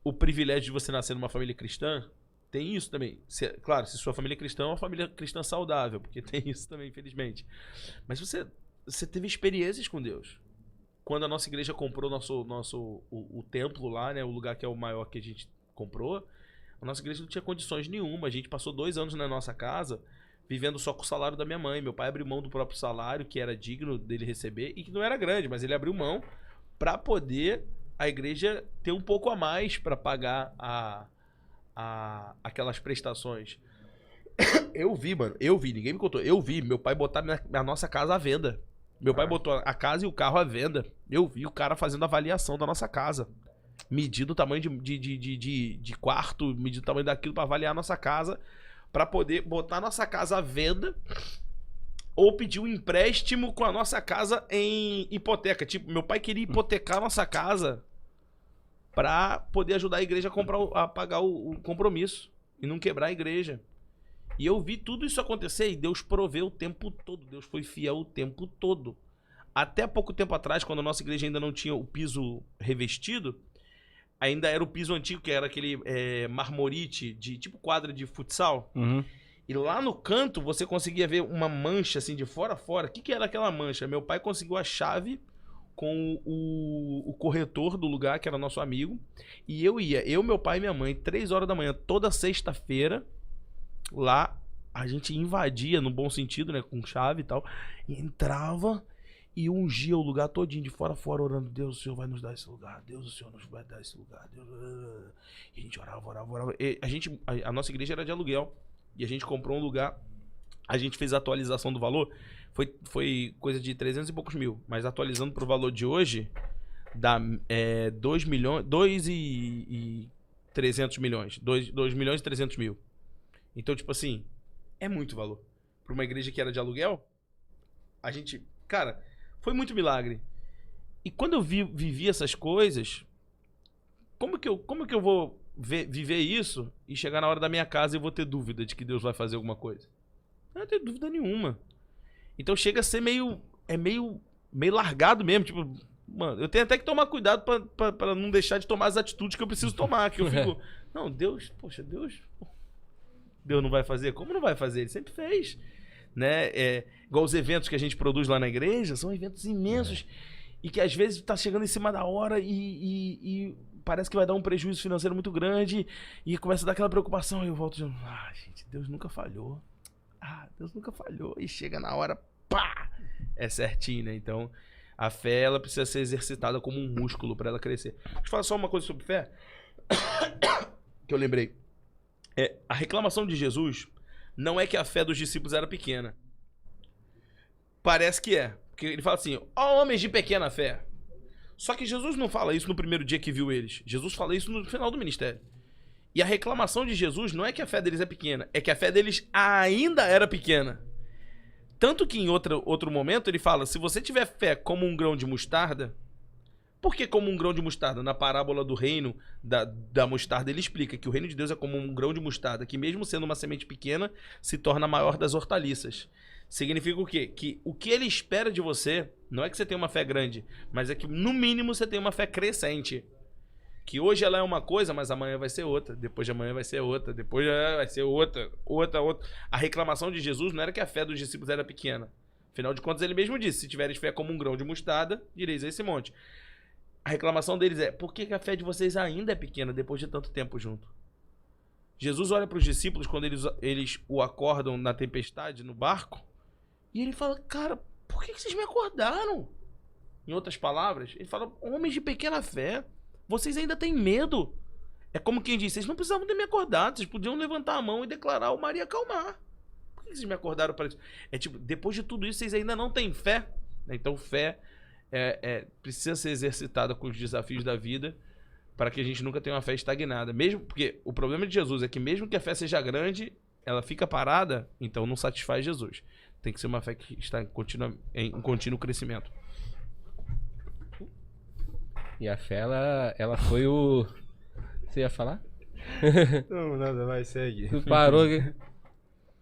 o privilégio de você nascer numa família cristã, tem isso também. Claro, se sua família cristã é uma família cristã saudável, porque tem isso também, infelizmente. Mas você teve experiências com Deus. Quando a nossa igreja comprou o templo lá, né, o lugar que é o maior que a gente comprou, a nossa igreja não tinha condições nenhuma. A gente passou 2 anos na nossa casa vivendo só com o salário da minha mãe. Meu pai abriu mão do próprio salário, que era digno dele receber, e que não era grande, mas ele abriu mão para poder a igreja ter um pouco a mais para pagar aquelas prestações. Eu vi, ninguém me contou. Eu vi meu pai botar a nossa casa à venda. Meu pai botou a casa e o carro à venda. Eu vi o cara fazendo a avaliação da nossa casa. Medindo o tamanho de quarto, medindo o tamanho daquilo para avaliar a nossa casa, para poder botar a nossa casa à venda ou pedir um empréstimo com a nossa casa em hipoteca. Tipo, meu pai queria hipotecar a nossa casa para poder ajudar a igreja a pagar o compromisso e não quebrar a igreja. E eu vi tudo isso acontecer e Deus proveu o tempo todo. Deus foi fiel o tempo todo. Até pouco tempo atrás, quando a nossa igreja ainda não tinha o piso revestido, ainda era o piso antigo, que era aquele marmorite, de tipo quadra de futsal. Uhum. E lá no canto você conseguia ver uma mancha assim de fora a fora. O que era aquela mancha? Meu pai conseguiu a chave com o corretor do lugar, que era nosso amigo. E eu, meu pai e minha mãe, 3 horas da manhã, toda sexta-feira, lá a gente invadia, no bom sentido, né, com chave e tal, e entrava e ungia o lugar todinho de fora a fora, orando, Deus, o Senhor vai nos dar esse lugar, Deus, o Senhor nos vai dar esse lugar. Deus... E a gente orava. E a nossa igreja era de aluguel, e a gente comprou um lugar, a gente fez a atualização do valor, foi coisa de 300 e poucos mil, mas atualizando pro valor de hoje, dá 2 milhões, 2 e 300 milhões, 2 milhões e 300 mil. Então, tipo assim, é muito valor. Pra uma igreja que era de aluguel, a gente, cara, foi muito milagre. E quando eu vivi essas coisas, como que eu vou viver isso e chegar na hora da minha casa e eu vou ter dúvida de que Deus vai fazer alguma coisa? Eu não tenho dúvida nenhuma. Então chega a ser meio largado mesmo, tipo, mano, eu tenho até que tomar cuidado pra não deixar de tomar as atitudes que eu preciso tomar, que eu fico, não, Deus não vai fazer? Como não vai fazer? Ele sempre fez, né? Igual os eventos que a gente produz lá na igreja, são eventos imensos e que às vezes tá chegando em cima da hora e parece que vai dar um prejuízo financeiro muito grande e começa a dar aquela preocupação e eu volto dizendo, gente, Deus nunca falhou. Deus nunca falhou. E chega na hora, pá! É certinho, né? Então, a fé, ela precisa ser exercitada como um músculo para ela crescer. Deixa eu falar só uma coisa sobre fé. Que eu lembrei. A reclamação de Jesus não é que a fé dos discípulos era pequena. Parece que é. Porque ele fala assim, ó homens de pequena fé. Só que Jesus não fala isso no primeiro dia que viu eles. Jesus fala isso no final do ministério. E a reclamação de Jesus não é que a fé deles é pequena, é que a fé deles ainda era pequena. Tanto que em outro momento ele fala, se você tiver fé como um grão de mostarda, por que como um grão de mostarda? Na parábola do reino da mostarda ele explica que o reino de Deus é como um grão de mostarda, que mesmo sendo uma semente pequena, se torna a maior das hortaliças. Significa o quê? Que o que ele espera de você, não é que você tenha uma fé grande, mas é que no mínimo você tenha uma fé crescente. Que hoje ela é uma coisa, mas amanhã vai ser outra. Depois de amanhã vai ser outra. Depois vai ser outra. A reclamação de Jesus não era que a fé dos discípulos era pequena. Afinal de contas, ele mesmo disse, se tiveres fé como um grão de mostarda, direis a esse monte. A reclamação deles é, por que a fé de vocês ainda é pequena depois de tanto tempo junto? Jesus olha para os discípulos quando eles o acordam na tempestade, no barco, e ele fala, cara, por que vocês me acordaram? Em outras palavras, ele fala, homens de pequena fé, vocês ainda têm medo. É como quem diz, vocês não precisavam ter me acordado, vocês podiam levantar a mão e declarar o mar ia acalmar. Por que vocês me acordaram para isso? É tipo, depois de tudo isso, vocês ainda não têm fé. Então fé precisa ser exercitada com os desafios da vida para que a gente nunca tenha uma fé estagnada. Mesmo porque o problema de Jesus é que mesmo que a fé seja grande, ela fica parada, então não satisfaz Jesus. Tem que ser uma fé que está em contínuo crescimento. E a fé, ela foi o... Você ia falar? Não, nada, vai, segue. Tu parou aqui.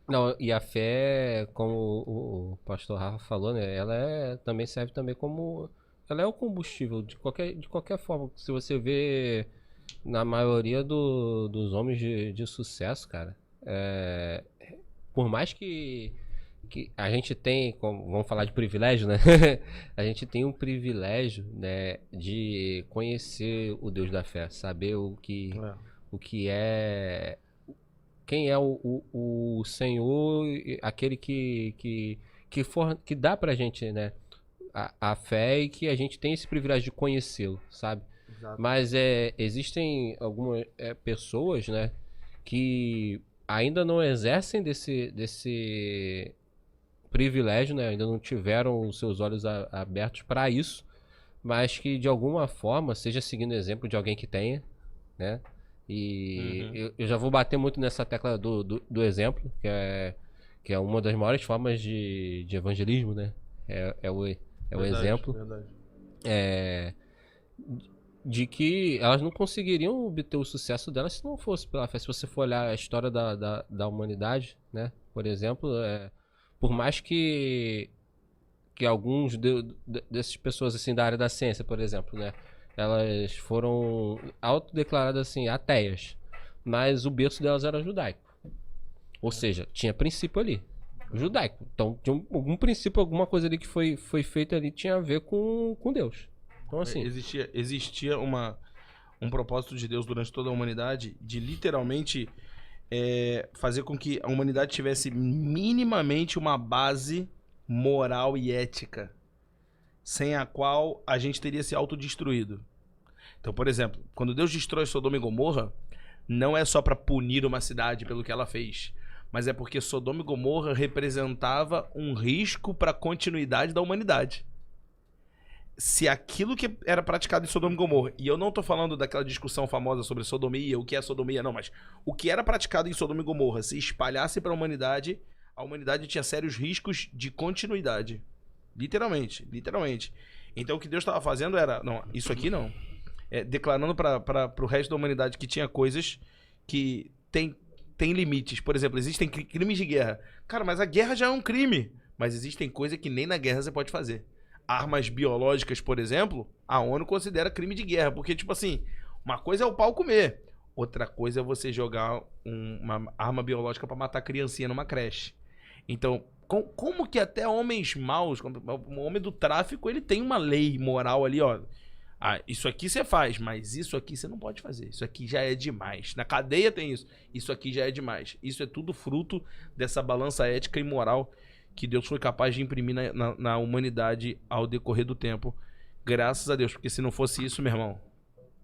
Não, e a fé, como o pastor Rafa falou, né? Ela também serve também como... Ela é o combustível, de qualquer forma. Se você vê na maioria dos homens de sucesso, cara, por mais que a gente tem, vamos falar de privilégio, né? A gente tem um privilégio, né, de conhecer o Deus da fé, saber o que é, quem é o Senhor, aquele que dá pra gente, né, a fé, e que a gente tem esse privilégio de conhecê-lo, sabe? Exato. Mas existem algumas pessoas, né, que ainda não exercem desse privilégio, né? Ainda não tiveram os seus olhos abertos para isso, mas que de alguma forma seja seguindo o exemplo de alguém que tenha, né? E eu já vou bater muito nessa tecla do exemplo, que é uma das maiores formas de evangelismo, né? É o exemplo. Verdade. De que elas não conseguiriam obter o sucesso delas se não fosse pela fé. Se você for olhar a história da humanidade, né? Por exemplo, por mais que alguns dessas pessoas assim da área da ciência, por exemplo, né, elas foram autodeclaradas assim ateias, mas o berço delas era judaico. Ou seja, tinha princípio ali, judaico. Então, tinha algum princípio, alguma coisa ali que foi feita ali tinha a ver com Deus. Então, assim, existia um propósito de Deus durante toda a humanidade de literalmente fazer com que a humanidade tivesse minimamente uma base moral e ética. sem a qual a gente teria se autodestruído. Então, por exemplo, quando Deus destrói Sodoma e Gomorra, não é só para punir uma cidade pelo que ela fez, mas é porque Sodoma e Gomorra representava um risco para a continuidade da humanidade. Se aquilo que era praticado em Sodoma e Gomorra, e eu não tô falando daquela discussão famosa sobre sodomia, o que é sodomia, não, mas o que era praticado em Sodoma e Gomorra se espalhasse para a humanidade tinha sérios riscos de continuidade. Literalmente, literalmente. Então o que Deus estava fazendo era, não, isso aqui não. Declarando para o resto da humanidade que tinha coisas que tem limites. Por exemplo, existem crimes de guerra. Cara, mas a guerra já é um crime. Mas existem coisas que nem na guerra você pode fazer. Armas biológicas, por exemplo, a ONU considera crime de guerra. Porque, tipo assim, uma coisa é o pau comer. Outra coisa é você jogar uma arma biológica para matar criancinha numa creche. Então, como que até homens maus, o homem do tráfico, ele tem uma lei moral ali, ó. Ah, isso aqui você faz, mas isso aqui você não pode fazer. Isso aqui já é demais. Na cadeia tem isso. Isso aqui já é demais. Isso é tudo fruto dessa balança ética e moral que Deus foi capaz de imprimir na humanidade ao decorrer do tempo. Graças a Deus. Porque se não fosse isso, meu irmão,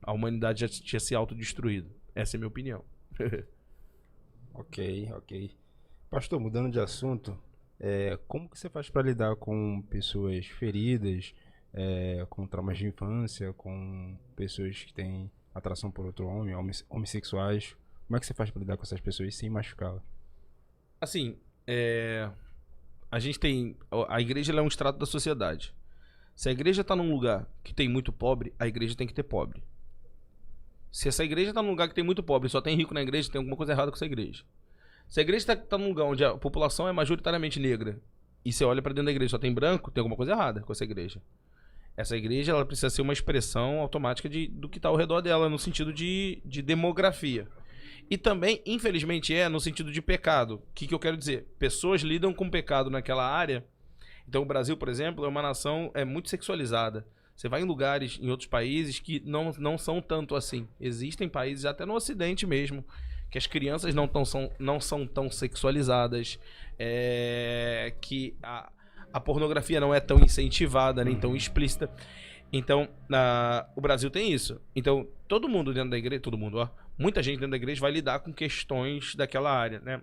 a humanidade já tinha se autodestruído. Essa é a minha opinião. Ok. Pastor, mudando de assunto, como que você faz para lidar com pessoas feridas, com traumas de infância, com pessoas que têm atração por outro homem, homossexuais? Como é que você faz para lidar com essas pessoas sem machucá-las? Assim, a gente tem... A igreja ela é um extrato da sociedade. Se a igreja está num lugar que tem muito pobre, a igreja tem que ter pobre. Se essa igreja está num lugar que tem muito pobre e só tem rico na igreja, tem alguma coisa errada com essa igreja. Se a igreja está num lugar onde a população é majoritariamente negra e você olha para dentro da igreja e só tem branco, tem alguma coisa errada com essa igreja. Essa igreja ela precisa ser uma expressão automática do que está ao redor dela, no sentido de demografia. E também, infelizmente, no sentido de pecado. O que eu quero dizer? Pessoas lidam com pecado naquela área. Então o Brasil, por exemplo, é uma nação muito sexualizada. Você vai em lugares, em outros países, que não são tanto assim. Existem países, até no Ocidente mesmo, que as crianças não são tão sexualizadas, que a pornografia não é tão incentivada, nem tão explícita. Então, o Brasil tem isso. Então, todo mundo dentro da igreja, muita gente dentro da igreja vai lidar com questões daquela área, né?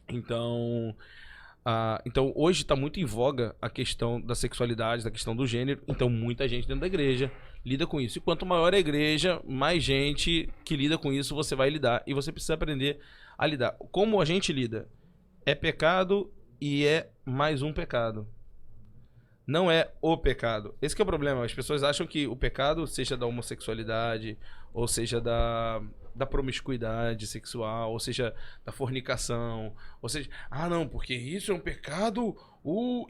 Então hoje está muito em voga a questão da sexualidade, da questão do gênero. Então, muita gente dentro da igreja lida com isso. E quanto maior a igreja, mais gente que lida com isso você vai lidar. E você precisa aprender a lidar. Como a gente lida? É pecado e é mais um pecado. Não é o pecado. Esse que é o problema. As pessoas acham que o pecado, seja da homossexualidade, ou seja da promiscuidade sexual, ou seja da fornicação, ou seja, não, porque isso é um pecado,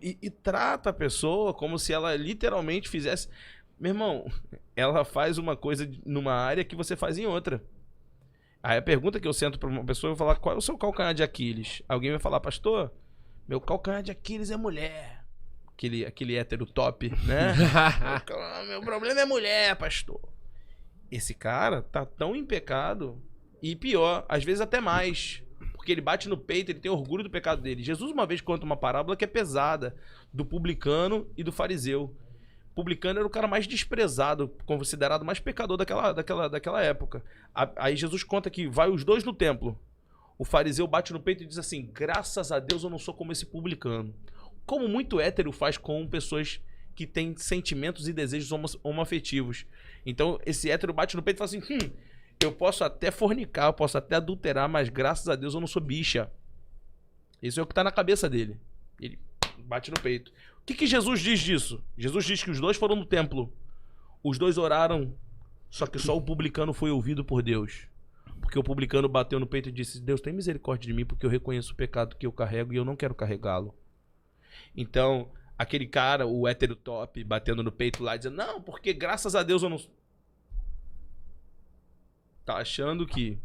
e trata a pessoa como se ela literalmente fizesse. Meu irmão, ela faz uma coisa numa área que você faz em outra. Aí a pergunta que eu sento para uma pessoa, eu vou falar, qual é o seu calcanhar de Aquiles? Alguém vai falar, pastor, meu calcanhar de Aquiles é mulher. Aquele hétero top, né? Meu problema é mulher, pastor. Esse cara tá tão em pecado, e pior, às vezes até mais, porque ele bate no peito, ele tem orgulho do pecado dele. Jesus uma vez conta uma parábola que é pesada, do publicano e do fariseu. O publicano era o cara mais desprezado, considerado mais pecador daquela época. Aí Jesus conta que vai os dois no templo. O fariseu bate no peito e diz assim, graças a Deus eu não sou como esse publicano. Como muito hétero faz com pessoas que têm sentimentos e desejos homoafetivos. Então, esse hétero bate no peito e fala assim, eu posso até fornicar, eu posso até adulterar, mas graças a Deus eu não sou bicha. Isso é o que está na cabeça dele. Ele bate no peito. O que Jesus diz disso? Jesus diz que os dois foram no templo. Os dois oraram, só que só o publicano foi ouvido por Deus. Porque o publicano bateu no peito e disse, Deus tem misericórdia de mim, porque eu reconheço o pecado que eu carrego e eu não quero carregá-lo. Então, aquele cara, o hétero top, batendo no peito lá, dizendo, não, porque graças a Deus eu não... Tá achando que...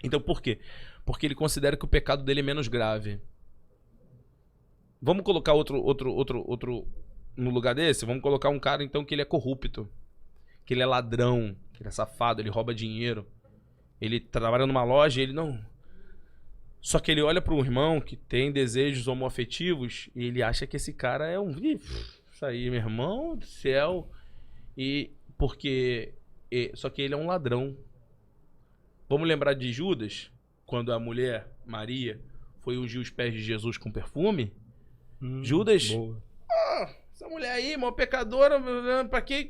Então, por quê? Porque ele considera que o pecado dele é menos grave. Vamos colocar outro no lugar desse? Vamos colocar um cara, então, que ele é corrupto. Que ele é ladrão, que ele é safado, ele rouba dinheiro. Ele trabalha numa loja e ele não... Só que ele olha para um irmão que tem desejos homoafetivos e ele acha que esse cara é um... Isso aí, meu irmão do céu. Só que ele é um ladrão. Vamos lembrar de Judas? Quando a mulher, Maria, foi ungir os pés de Jesus com perfume? Judas... Boa. Essa mulher aí, mó pecadora, pra que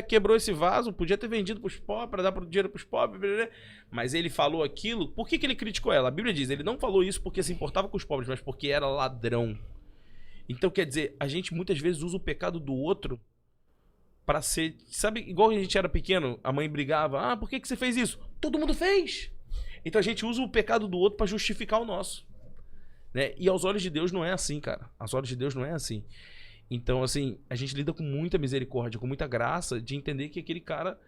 quebrou esse vaso? Podia ter vendido pros pobres, pra dar dinheiro pros pobres. Mas ele falou aquilo. Por que ele criticou ela? A Bíblia diz, ele não falou isso porque se importava com os pobres, mas porque era ladrão. Então, quer dizer, a gente muitas vezes usa o pecado do outro pra ser... Sabe, igual a gente era pequeno, a mãe brigava. Ah, por que você fez isso? Todo mundo fez! Então a gente usa o pecado do outro pra justificar o nosso. Né? E aos olhos de Deus não é assim, cara. Aos olhos de Deus não é assim. Então, assim, a gente lida com muita misericórdia, com muita graça, de entender que aquele cara,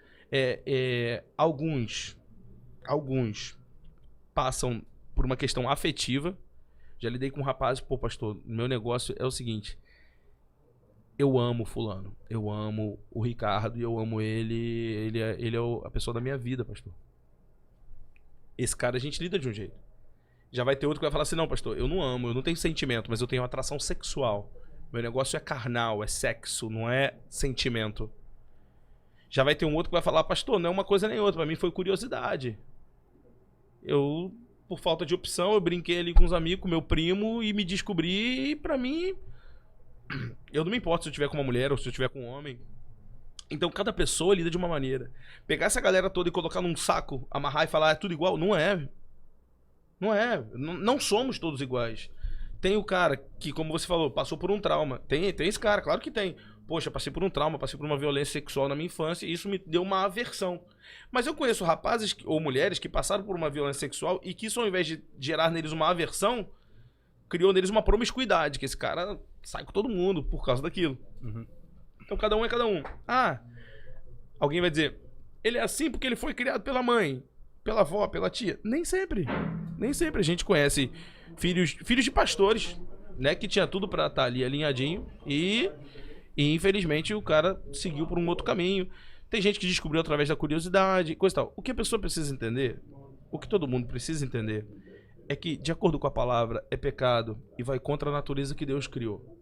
alguns passam por uma questão afetiva. Já lidei com um rapaz, pô, pastor, meu negócio é o seguinte, eu amo fulano, eu amo o Ricardo, e eu amo ele é a pessoa da minha vida, pastor. Esse cara a gente lida de um jeito. Já vai ter outro que vai falar assim, não, pastor, eu não amo, eu não tenho sentimento, mas eu tenho atração sexual. Meu negócio é carnal, é sexo, não é sentimento. Já vai ter um outro que vai falar, pastor, não é uma coisa nem outra, pra mim foi curiosidade. Eu, por falta de opção, eu brinquei ali com os amigos, com meu primo e me descobri, e pra mim, eu não me importo se eu estiver com uma mulher ou se eu estiver com um homem. Então cada pessoa lida de uma maneira. Pegar essa galera toda e colocar num saco, amarrar e falar, é tudo igual, não é. Não é. Não somos todos iguais. Tem o cara que, como você falou, passou por um trauma. Tem esse cara, claro que tem. Poxa, passei por um trauma, passei por uma violência sexual na minha infância e isso me deu uma aversão. Mas eu conheço rapazes ou mulheres que passaram por uma violência sexual e que isso, ao invés de gerar neles uma aversão, criou neles uma promiscuidade, que esse cara sai com todo mundo por causa daquilo. Uhum. Então cada um é cada um. Ah, alguém vai dizer, ele é assim porque ele foi criado pela mãe, pela avó, pela tia. Nem sempre. Nem sempre a gente conhece filhos de pastores, né, que tinha tudo pra estar ali alinhadinho e infelizmente o cara seguiu por um outro caminho. Tem gente que descobriu através da curiosidade, coisa e tal. O que a pessoa precisa entender, o que todo mundo precisa entender, é que, de acordo com a palavra, é pecado e vai contra a natureza que Deus criou.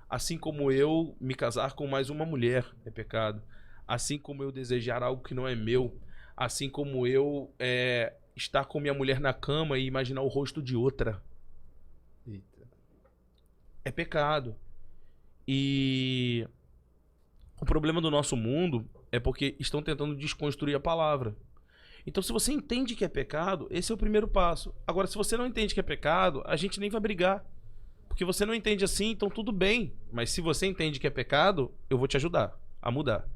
Assim como eu me casar com mais uma mulher é pecado. Assim como eu desejar algo que não é meu. Assim como eu estar com minha mulher na cama e imaginar o rosto de outra. Eita. É pecado. E o problema do nosso mundo é porque estão tentando desconstruir a palavra. Então, se você entende que é pecado, esse é o primeiro passo. Agora, se você não entende que é pecado, a gente nem vai brigar. Porque você não entende assim, então tudo bem. Mas se você entende que é pecado, eu vou te ajudar a mudar.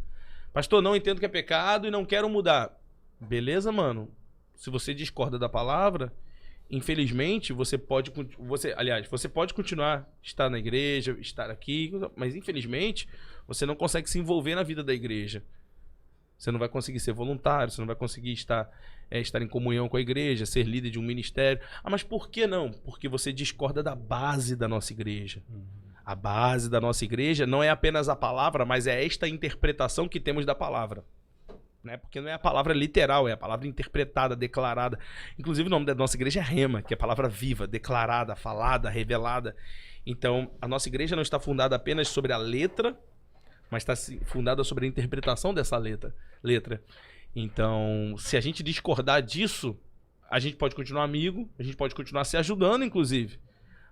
Pastor, não entendo que é pecado e não quero mudar. Beleza, mano? Se você discorda da palavra, infelizmente, você pode continuar estar na igreja, estar aqui, mas infelizmente, você não consegue se envolver na vida da igreja. Você não vai conseguir ser voluntário, você não vai conseguir estar em comunhão com a igreja, ser líder de um ministério. Ah, mas por que não? Porque você discorda da base da nossa igreja. A base da nossa igreja não é apenas a palavra, mas é esta interpretação que temos da palavra. Né? Porque não é a palavra literal, é a palavra interpretada, declarada. Inclusive o nome da nossa igreja é Rema, que é a palavra viva, declarada, falada, revelada. Então, a nossa igreja não está fundada apenas sobre a letra, mas está fundada sobre a interpretação dessa letra. Então, se a gente discordar disso, a gente pode continuar amigo, a gente pode continuar se ajudando, inclusive.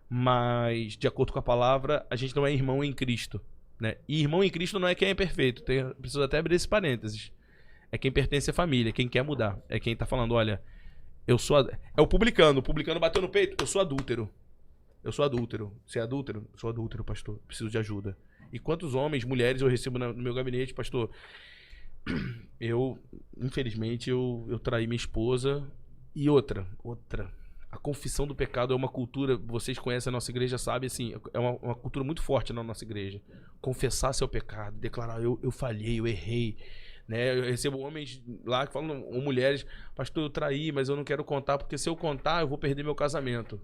Mas, de acordo com a palavra, a gente não é irmão em Cristo. Né? E irmão em Cristo não é quem é perfeito. Preciso até abrir esse parênteses. É quem pertence à família, quem quer mudar. É quem tá falando, olha, eu sou... É o publicano bateu no peito, eu sou adúltero. Você é adúltero? Eu sou adúltero, pastor. Preciso de ajuda. E quantos homens, mulheres eu recebo no meu gabinete, pastor? Infelizmente, eu traí minha esposa. E outra. A confissão do pecado é uma cultura, vocês conhecem a nossa igreja, sabem, assim, é uma cultura muito forte na nossa igreja. Confessar seu pecado, declarar, eu falhei, eu errei. Né? Eu recebo homens lá que falam, ou mulheres, pastor, eu traí, mas eu não quero contar, porque se eu contar, eu vou perder meu casamento.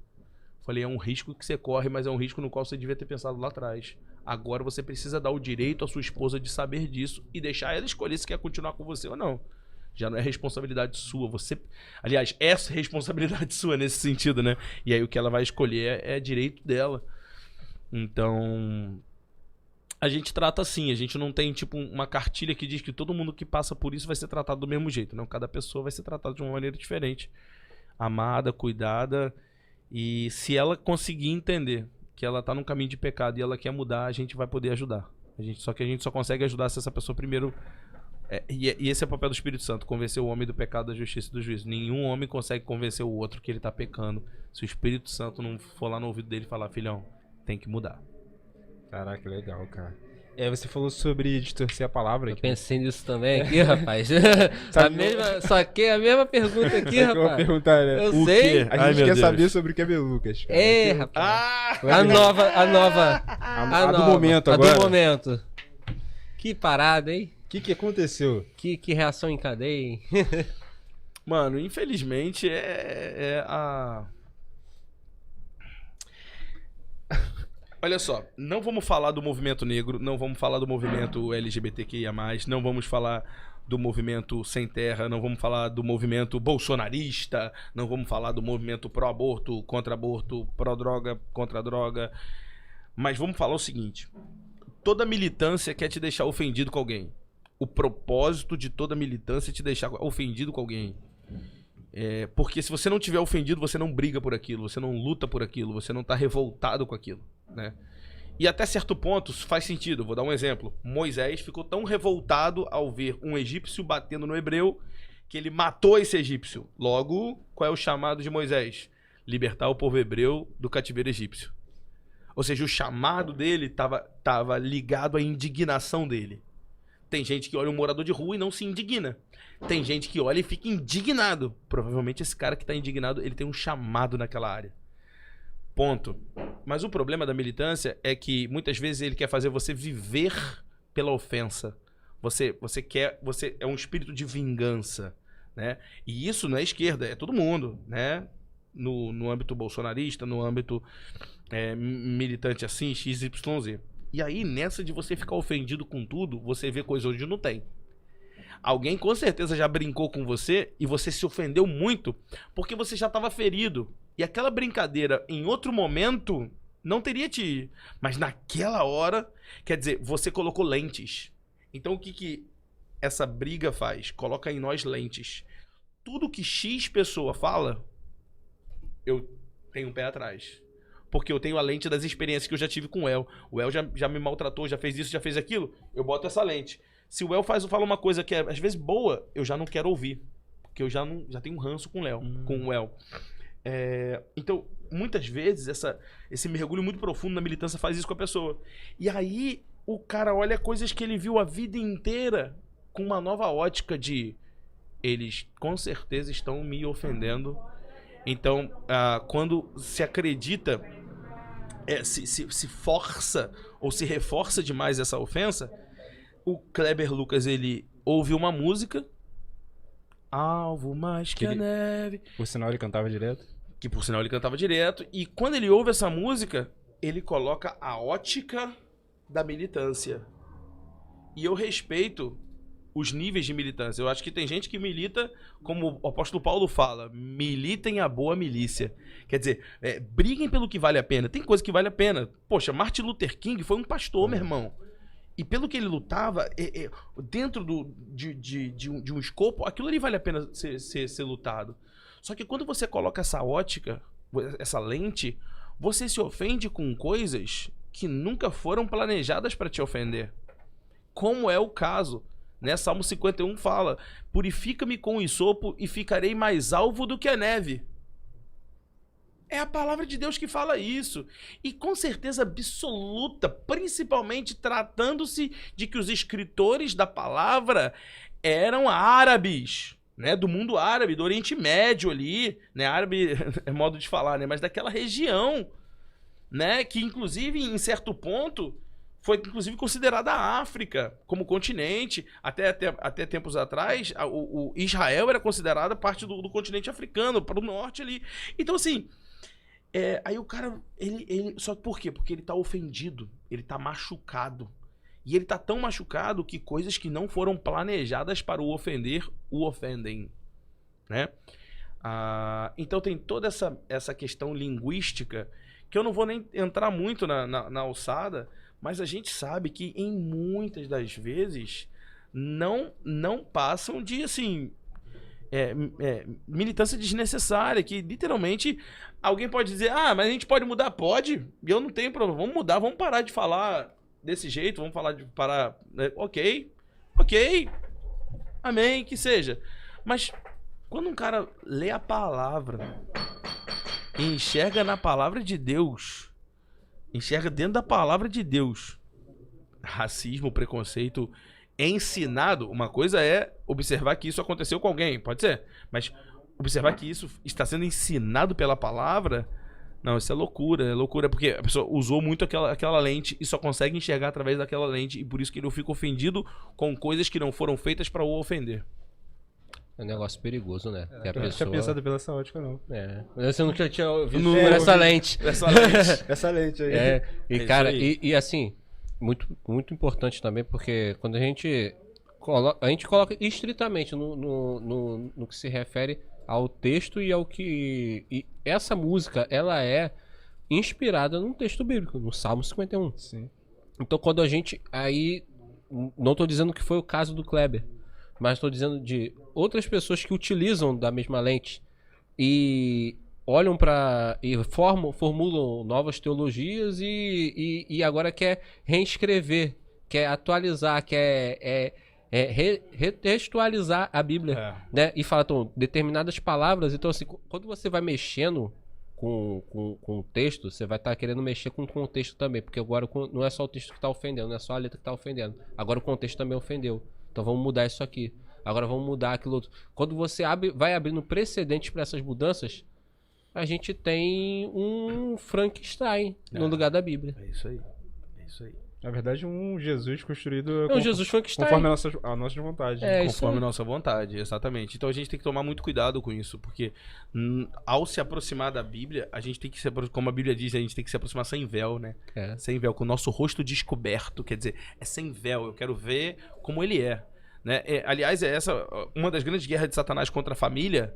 Falei, é um risco que você corre, mas é um risco no qual você devia ter pensado lá atrás. Agora você precisa dar o direito à sua esposa de saber disso e deixar ela escolher se quer continuar com você ou não. Já não é responsabilidade sua. Aliás, é responsabilidade sua nesse sentido, né? E aí o que ela vai escolher é direito dela. Então, A gente trata assim, a gente não tem tipo uma cartilha que diz que todo mundo que passa por isso vai ser tratado do mesmo jeito, não, cada pessoa vai ser tratada de uma maneira diferente, amada, cuidada, e se ela conseguir entender que ela tá num caminho de pecado e ela quer mudar, a gente vai poder ajudar. Só que a gente só consegue ajudar se essa pessoa primeiro... E esse é o papel do Espírito Santo, convencer o homem do pecado, da justiça e do juízo. Nenhum homem consegue convencer o outro que ele tá pecando se o Espírito Santo não for lá no ouvido dele e falar, filhão, tem que mudar. Caraca, legal, cara. Você falou sobre distorcer a palavra. Eu aqui. pensei nisso também aqui, rapaz. Sabe, Saquei a mesma pergunta aqui, Sabe que eu vou rapaz. perguntar, né? Eu O sei. quê? A Ai, gente meu quer Deus. saber sobre o que é Belucas, cara. É, rapaz. Ah! A nova. A do momento agora. A do momento. Que parada, hein? O que aconteceu? Que reação em cadeia, hein? Mano, infelizmente é a... Olha só, não vamos falar do movimento negro, não vamos falar do movimento LGBTQIA+, não vamos falar do movimento sem terra, não vamos falar do movimento bolsonarista, não vamos falar do movimento pró-aborto, contra-aborto, pró-droga, contra-droga, mas vamos falar o seguinte, toda militância quer te deixar ofendido com alguém. O propósito de toda militância é te deixar ofendido com alguém. Porque se você não tiver ofendido, você não briga por aquilo, você não luta por aquilo, você não tá revoltado com aquilo, né? E até certo ponto faz sentido. Vou dar um exemplo. Moisés ficou tão revoltado ao ver um egípcio batendo no hebreu que ele matou esse egípcio. Logo, qual é o chamado de Moisés? Libertar o povo hebreu do cativeiro egípcio. Ou seja, o chamado dele estava ligado à indignação dele. Tem gente que olha um morador de rua e não se indigna. Tem gente que olha e fica indignado. Provavelmente esse cara que está indignado, ele tem um chamado naquela área. Ponto. Mas o problema da militância é que muitas vezes ele quer fazer você viver pela ofensa. Você é um espírito de vingança, né? E isso não é esquerda, é todo mundo, né? No âmbito bolsonarista, no âmbito militante assim, XYZ. E aí, nessa de você ficar ofendido com tudo, você vê coisa onde não tem. Alguém com certeza já brincou com você e você se ofendeu muito porque você já estava ferido. E aquela brincadeira, em outro momento, não teria te... Mas naquela hora, quer dizer, você colocou lentes. Então o que essa briga faz? Coloca em nós lentes. Tudo que X pessoa fala, eu tenho um pé atrás. Porque eu tenho a lente das experiências que eu já tive com o El. O El já me maltratou, já fez isso, já fez aquilo. Eu boto essa lente. Se o El fala uma coisa que é, às vezes, boa, eu já não quero ouvir. Porque eu já tenho um ranço com o El. Então, muitas vezes, esse mergulho muito profundo na militância faz isso com a pessoa. E aí, o cara olha coisas que ele viu a vida inteira com uma nova ótica de... Eles, com certeza, estão me ofendendo. Então, quando se acredita... se força ou se reforça demais essa ofensa, o Kleber Lucas, ele ouve uma música, alvo mais que a neve, Por sinal, ele cantava direto. que por sinal ele cantava direto, e quando ele ouve essa música, ele coloca a ótica da militância. E eu respeito os níveis de militância. Eu acho que tem gente que milita, como o apóstolo Paulo fala, militem a boa milícia. Quer dizer, briguem pelo que vale a pena. Tem coisa que vale a pena. Poxa, Martin Luther King foi um pastor, meu irmão. E pelo que ele lutava, dentro de um escopo, aquilo ali vale a pena ser lutado. Só que quando você coloca essa ótica, essa lente, você se ofende com coisas que nunca foram planejadas para te ofender. Como é o caso, né? Salmo 51 fala, purifica-me com o hisopo e ficarei mais alvo do que a neve. É a palavra de Deus que fala isso. E com certeza absoluta, principalmente tratando-se de que os escritores da palavra eram árabes, né? Do mundo árabe, do Oriente Médio ali, né? Árabe é modo de falar, né? Mas daquela região, né? Que inclusive em certo ponto foi inclusive considerada a África como continente. Até tempos atrás, o Israel era considerada parte do continente africano, para o norte ali. Então assim... aí o cara, só por quê? Porque ele tá ofendido, ele tá machucado. E ele tá tão machucado que coisas que não foram planejadas para o ofender, o ofendem, né? Então tem toda essa questão linguística, que eu não vou nem entrar muito na alçada, Mas a gente sabe que em muitas das vezes não passam de, assim, militância desnecessária, que literalmente alguém pode dizer, mas a gente pode mudar? Pode, e eu não tenho problema, vamos mudar, vamos parar de falar desse jeito, vamos falar de parar, ok, amém, que seja. Mas quando um cara lê a palavra e enxerga na palavra de Deus, enxerga dentro da palavra de Deus, racismo, preconceito ensinado, uma coisa é observar que isso aconteceu com alguém, pode ser, mas observar que isso está sendo ensinado pela palavra, não, isso é loucura, porque a pessoa usou muito aquela lente e só consegue enxergar através daquela lente, e por isso que ele fica ofendido com coisas que não foram feitas para o ofender. É um negócio perigoso, né? Que a Eu não pessoa... tinha pensado pela essa ótica, não. Você nunca tinha ouvido Não, por essa lente. Essa lente aí. E cara, e assim, muito, muito importante também, porque quando a gente coloca estritamente no que se refere ao texto e ao que... E essa música, ela é inspirada num texto bíblico, no Salmo 51. Sim. Então quando a gente... Aí, não tô dizendo que foi o caso do Kleber, mas estou dizendo de outras pessoas que utilizam da mesma lente e olham para e formulam novas teologias e agora quer reescrever, quer atualizar, quer retextualizar a Bíblia, né? E fala, então, determinadas palavras. Então, assim, quando você vai mexendo com o texto, você vai estar querendo mexer com o contexto também, porque agora não é só o texto que está ofendendo, não é só a letra que está ofendendo. Agora o contexto também ofendeu. Então vamos mudar isso aqui. Agora vamos mudar aquilo outro. Quando você vai abrindo precedentes para essas mudanças, a gente tem um Frankenstein no lugar da Bíblia. É isso aí. Na verdade, um Jesus construído Jesus Frankenstein. conforme a nossa vontade. Conforme a nossa vontade, exatamente. Então a gente tem que tomar muito cuidado com isso, porque ao se aproximar da Bíblia, a gente tem que se aproximar, como a Bíblia diz, a gente tem que se aproximar sem véu, né? Sem véu, com o nosso rosto descoberto, quer dizer, é sem véu, eu quero ver como ele é. Né? Aliás, uma das grandes guerras de Satanás contra a família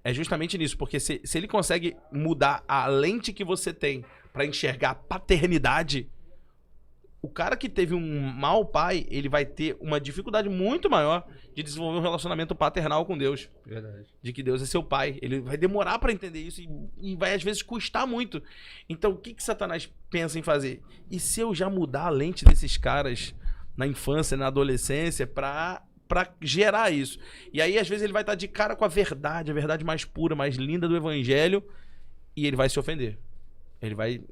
é justamente nisso, porque se ele consegue mudar a lente que você tem para enxergar a paternidade, o cara que teve um mau pai, ele vai ter uma dificuldade muito maior de desenvolver um relacionamento paternal com Deus. Verdade. De que Deus é seu pai. Ele vai demorar para entender isso e vai às vezes custar muito. Então o que Satanás pensa em fazer? E se eu já mudar a lente desses caras na infância, na adolescência, para gerar isso? E aí às vezes ele vai estar de cara com a verdade mais pura, mais linda do evangelho, e ele vai se ofender. Ele vai...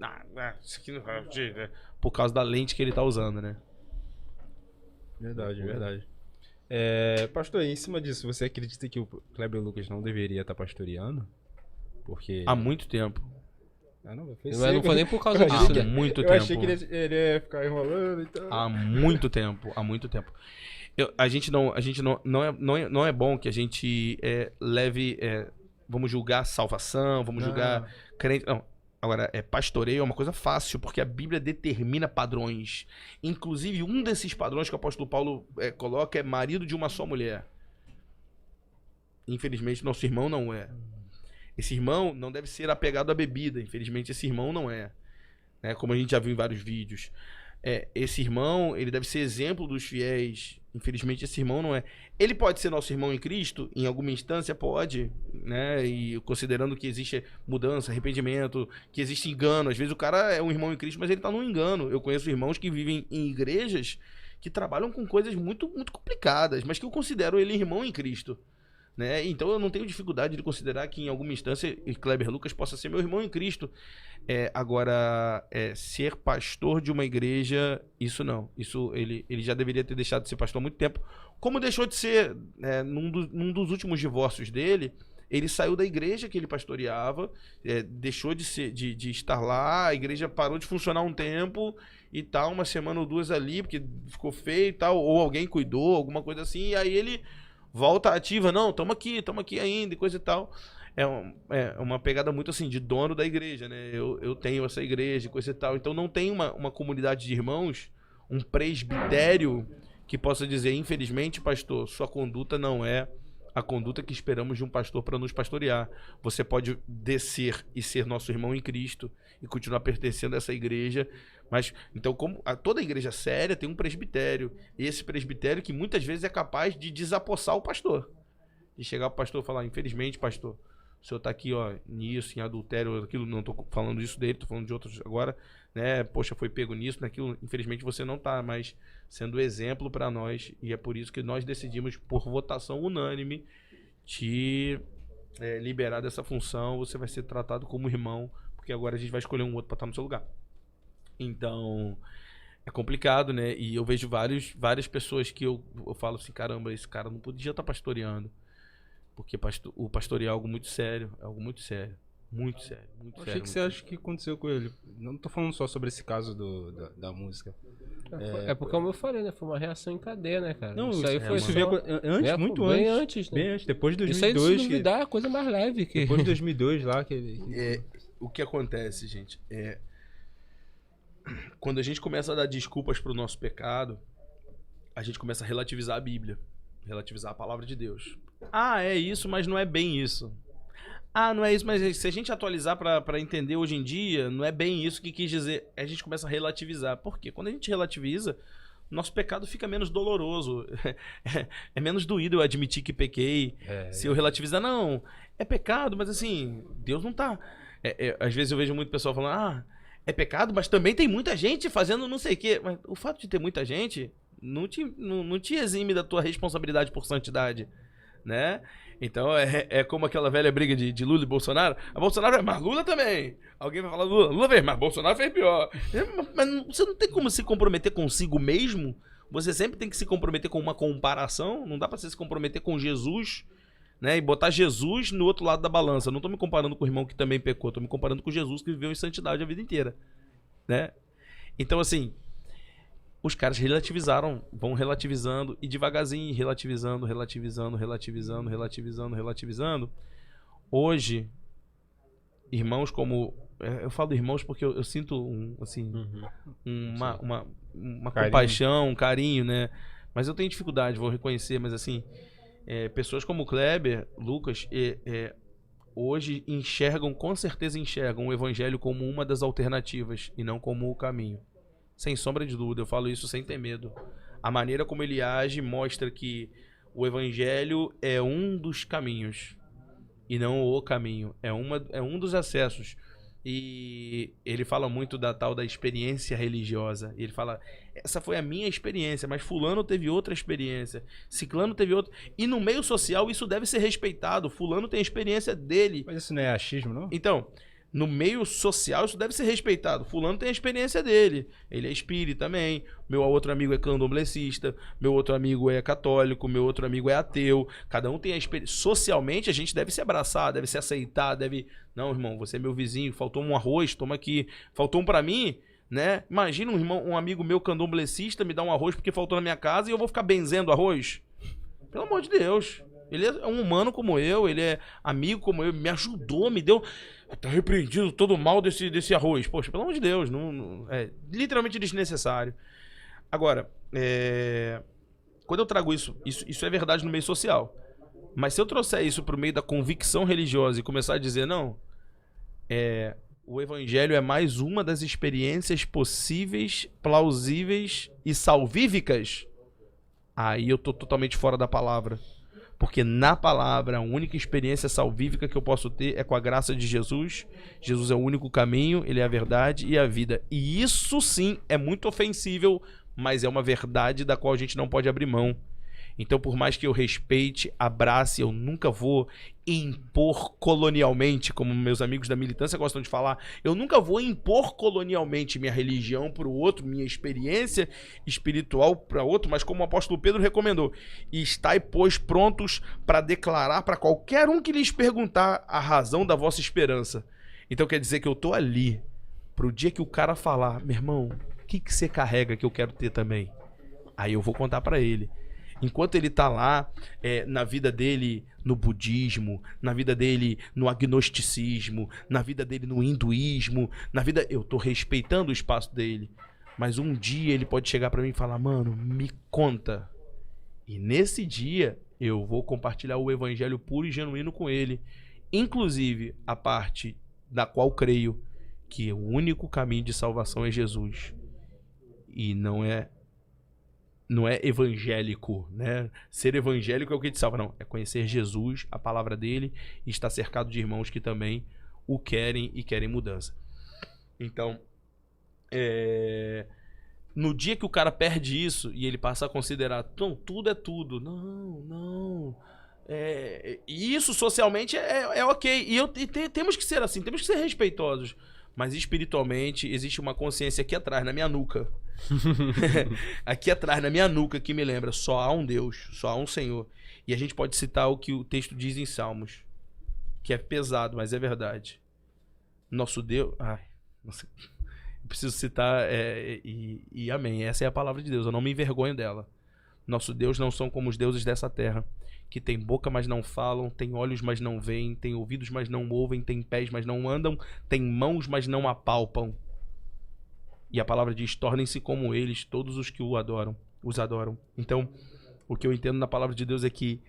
isso aqui não vai... Por causa da lente que ele tá usando, né? Verdade. Pastor, em cima disso, você acredita que o Kleber Lucas não deveria estar pastoreando? Porque... Há muito tempo. Não foi nem por causa disso, né? Há muito tempo. Eu achei que ele ia ficar enrolando e tal. Há muito tempo. A gente não é bom que a gente leve... vamos julgar salvação, vamos julgar crente... Não. Agora, pastoreio é uma coisa fácil, porque a Bíblia determina padrões. Inclusive, um desses padrões que o apóstolo Paulo coloca é marido de uma só mulher. Infelizmente, nosso irmão não é. Esse irmão não deve ser apegado à bebida. Infelizmente, esse irmão não é. Como a gente já viu em vários vídeos. Esse irmão, ele deve ser exemplo dos fiéis. Infelizmente, esse irmão não é. Ele pode ser nosso irmão em Cristo? Em alguma instância, pode. Né? E considerando que existe mudança, arrependimento, que existe engano. Às vezes o cara é um irmão em Cristo, mas ele está num engano. Eu conheço irmãos que vivem em igrejas que trabalham com coisas muito, muito complicadas, mas que eu considero ele irmão em Cristo. Né? Então eu não tenho dificuldade de considerar que em alguma instância Kleber Lucas possa ser meu irmão em Cristo. Agora, ser pastor de uma igreja, isso não. Isso ele já deveria ter deixado de ser pastor há muito tempo. Como deixou de ser, num dos últimos divórcios dele, ele saiu da igreja que ele pastoreava, deixou de estar lá, a igreja parou de funcionar um tempo e tal, uma semana ou duas ali, porque ficou feio e tal, ou alguém cuidou, alguma coisa assim, e aí ele volta ativa, não, estamos aqui ainda e coisa e tal. É uma pegada muito assim, de dono da igreja, né? Eu tenho essa igreja e coisa e tal. Então não tem uma comunidade de irmãos, um presbitério que possa dizer, infelizmente, pastor, sua conduta não é a conduta que esperamos de um pastor para nos pastorear. Você pode descer e ser nosso irmão em Cristo e continuar pertencendo a essa igreja. Mas, então, como toda igreja séria tem um presbitério. E esse presbitério que muitas vezes é capaz de desapossar o pastor. De chegar pro pastor e falar, infelizmente, pastor, o senhor tá aqui, ó, nisso, em adultério, aquilo, não tô falando disso dele, tô falando de outros agora, né? Poxa, foi pego nisso, naquilo, infelizmente você não tá mais sendo exemplo para nós, e é por isso que nós decidimos, por votação unânime, te liberar dessa função. Você vai ser tratado como irmão, porque agora a gente vai escolher um outro para estar no seu lugar. Então, é complicado, né? E eu vejo várias pessoas que eu falo assim, caramba, esse cara não podia estar pastoreando. Porque o pastorear é algo muito sério, muito sério. Muito sério. Eu achei que você acha que aconteceu com ele. Não tô falando só sobre esse caso da música. É porque, como eu falei, né? Foi uma reação em cadeia, né, cara? Não, isso aí foi isso só... veio antes, muito bem antes. antes, né? Bem antes, depois de Isso aí, 2002. se duvidar, é a coisa mais leve. Que... Depois de 2002 lá, que ele... O que acontece, gente, quando a gente começa a dar desculpas pro nosso pecado, a gente começa a relativizar a Bíblia. Relativizar a palavra de Deus. Ah, é isso, mas não é bem isso. Ah, não é isso, mas se a gente atualizar pra entender hoje em dia, não é bem isso que quis dizer. A gente começa a relativizar. Por quê? Quando a gente relativiza, nosso pecado fica menos doloroso. É menos doído eu admitir que pequei. Se eu relativizar, não, é pecado, mas assim, Deus não tá... às vezes eu vejo muito pessoal falando, é pecado, mas também tem muita gente fazendo não sei o quê. Mas o fato de ter muita gente não te exime da tua responsabilidade por santidade, né? Então é como aquela velha briga de Lula e Bolsonaro. A Bolsonaro é, mas Lula também. Alguém vai falar, Lula fez, mas Bolsonaro fez pior. Mas você não tem como se comprometer consigo mesmo. Você sempre tem que se comprometer com uma comparação. Não dá pra você se comprometer com Jesus, né? E botar Jesus no outro lado da balança. Eu não tô me comparando com o irmão que também pecou. Tô me comparando com Jesus que viveu em santidade a vida inteira, né? Então, assim, os caras relativizaram, vão relativizando e devagarzinho, relativizando. Hoje, irmãos como... Eu falo irmãos porque eu sinto uma compaixão, um carinho, né? Mas eu tenho dificuldade, vou reconhecer, mas assim, pessoas como Kleber, Lucas, hoje com certeza enxergam o evangelho como uma das alternativas e não como o caminho. Sem sombra de dúvida, eu falo isso sem ter medo. A maneira como ele age mostra que o evangelho é um dos caminhos e não o caminho. É um dos acessos. E ele fala muito da tal da experiência religiosa. E ele fala, essa foi a minha experiência, mas fulano teve outra experiência, ciclano teve outra. E no meio social isso deve ser respeitado. Fulano tem a experiência dele. Mas isso não é achismo, não? Então... No meio social, isso deve ser respeitado. Fulano tem a experiência dele. Ele é espírita também. Meu outro amigo é candomblessista. Meu outro amigo é católico. Meu outro amigo é ateu. Cada um tem a experiência. Socialmente, a gente deve se abraçar, deve se aceitar, deve... Não, irmão, você é meu vizinho. Faltou um arroz, toma aqui. Faltou um pra mim, né? Imagina um amigo meu candomblessista me dar um arroz porque faltou na minha casa e eu vou ficar benzendo arroz. Pelo amor de Deus. Ele é um humano como eu, ele é amigo como eu, me ajudou, me deu... Tá repreendido todo o mal desse arroz. Poxa, pelo amor de Deus, é literalmente desnecessário. Agora, quando eu trago isso é verdade no meio social. Mas se eu trouxer isso pro meio da convicção religiosa e começar a dizer, não, o evangelho é mais uma das experiências possíveis, plausíveis e salvíficas, aí eu tô totalmente fora da palavra. Porque na palavra, a única experiência salvífica que eu posso ter é com a graça de Jesus. Jesus é o único caminho, ele é a verdade e a vida. E isso sim é muito ofensível, mas é uma verdade da qual a gente não pode abrir mão. Então, por mais que eu respeite, abrace, eu nunca vou impor colonialmente, como meus amigos da militância gostam de falar, eu nunca vou impor colonialmente minha religião para o outro, minha experiência espiritual para outro, mas como o apóstolo Pedro recomendou, estai, pois, prontos para declarar para qualquer um que lhes perguntar a razão da vossa esperança. Então quer dizer que eu tô ali pro dia que o cara falar, meu irmão, o que você carrega que eu quero ter também? Aí eu vou contar para ele. Enquanto ele tá lá, na vida dele no budismo, na vida dele no agnosticismo, na vida dele no hinduísmo, eu tô respeitando o espaço dele. Mas um dia ele pode chegar pra mim e falar, mano, me conta. E nesse dia eu vou compartilhar o evangelho puro e genuíno com ele. Inclusive, a parte da qual creio que o único caminho de salvação é Jesus. E não é evangélico, né? Ser evangélico é o que te salva, não. É conhecer Jesus, a palavra dele, e estar cercado de irmãos que também o querem e querem mudança. Então, no dia que o cara perde isso e ele passa a considerar, não, tudo é tudo. Não. E isso socialmente é ok. Temos que ser assim, temos que ser respeitosos. Mas espiritualmente existe uma consciência aqui atrás, na minha nuca. Aqui atrás, na minha nuca, que me lembra, só há um Deus, só há um Senhor. E a gente pode citar o que o texto diz em Salmos, que é pesado, mas é verdade. Nosso Deus... eu preciso citar e amém. Essa é a palavra de Deus, eu não me envergonho dela. Nosso Deus não são como os deuses dessa terra, que tem boca, mas não falam, tem olhos, mas não veem, tem ouvidos, mas não ouvem, tem pés, mas não andam, tem mãos, mas não apalpam. E a palavra diz, tornem-se como eles, todos os que os adoram. Então, o que eu entendo na palavra de Deus é que,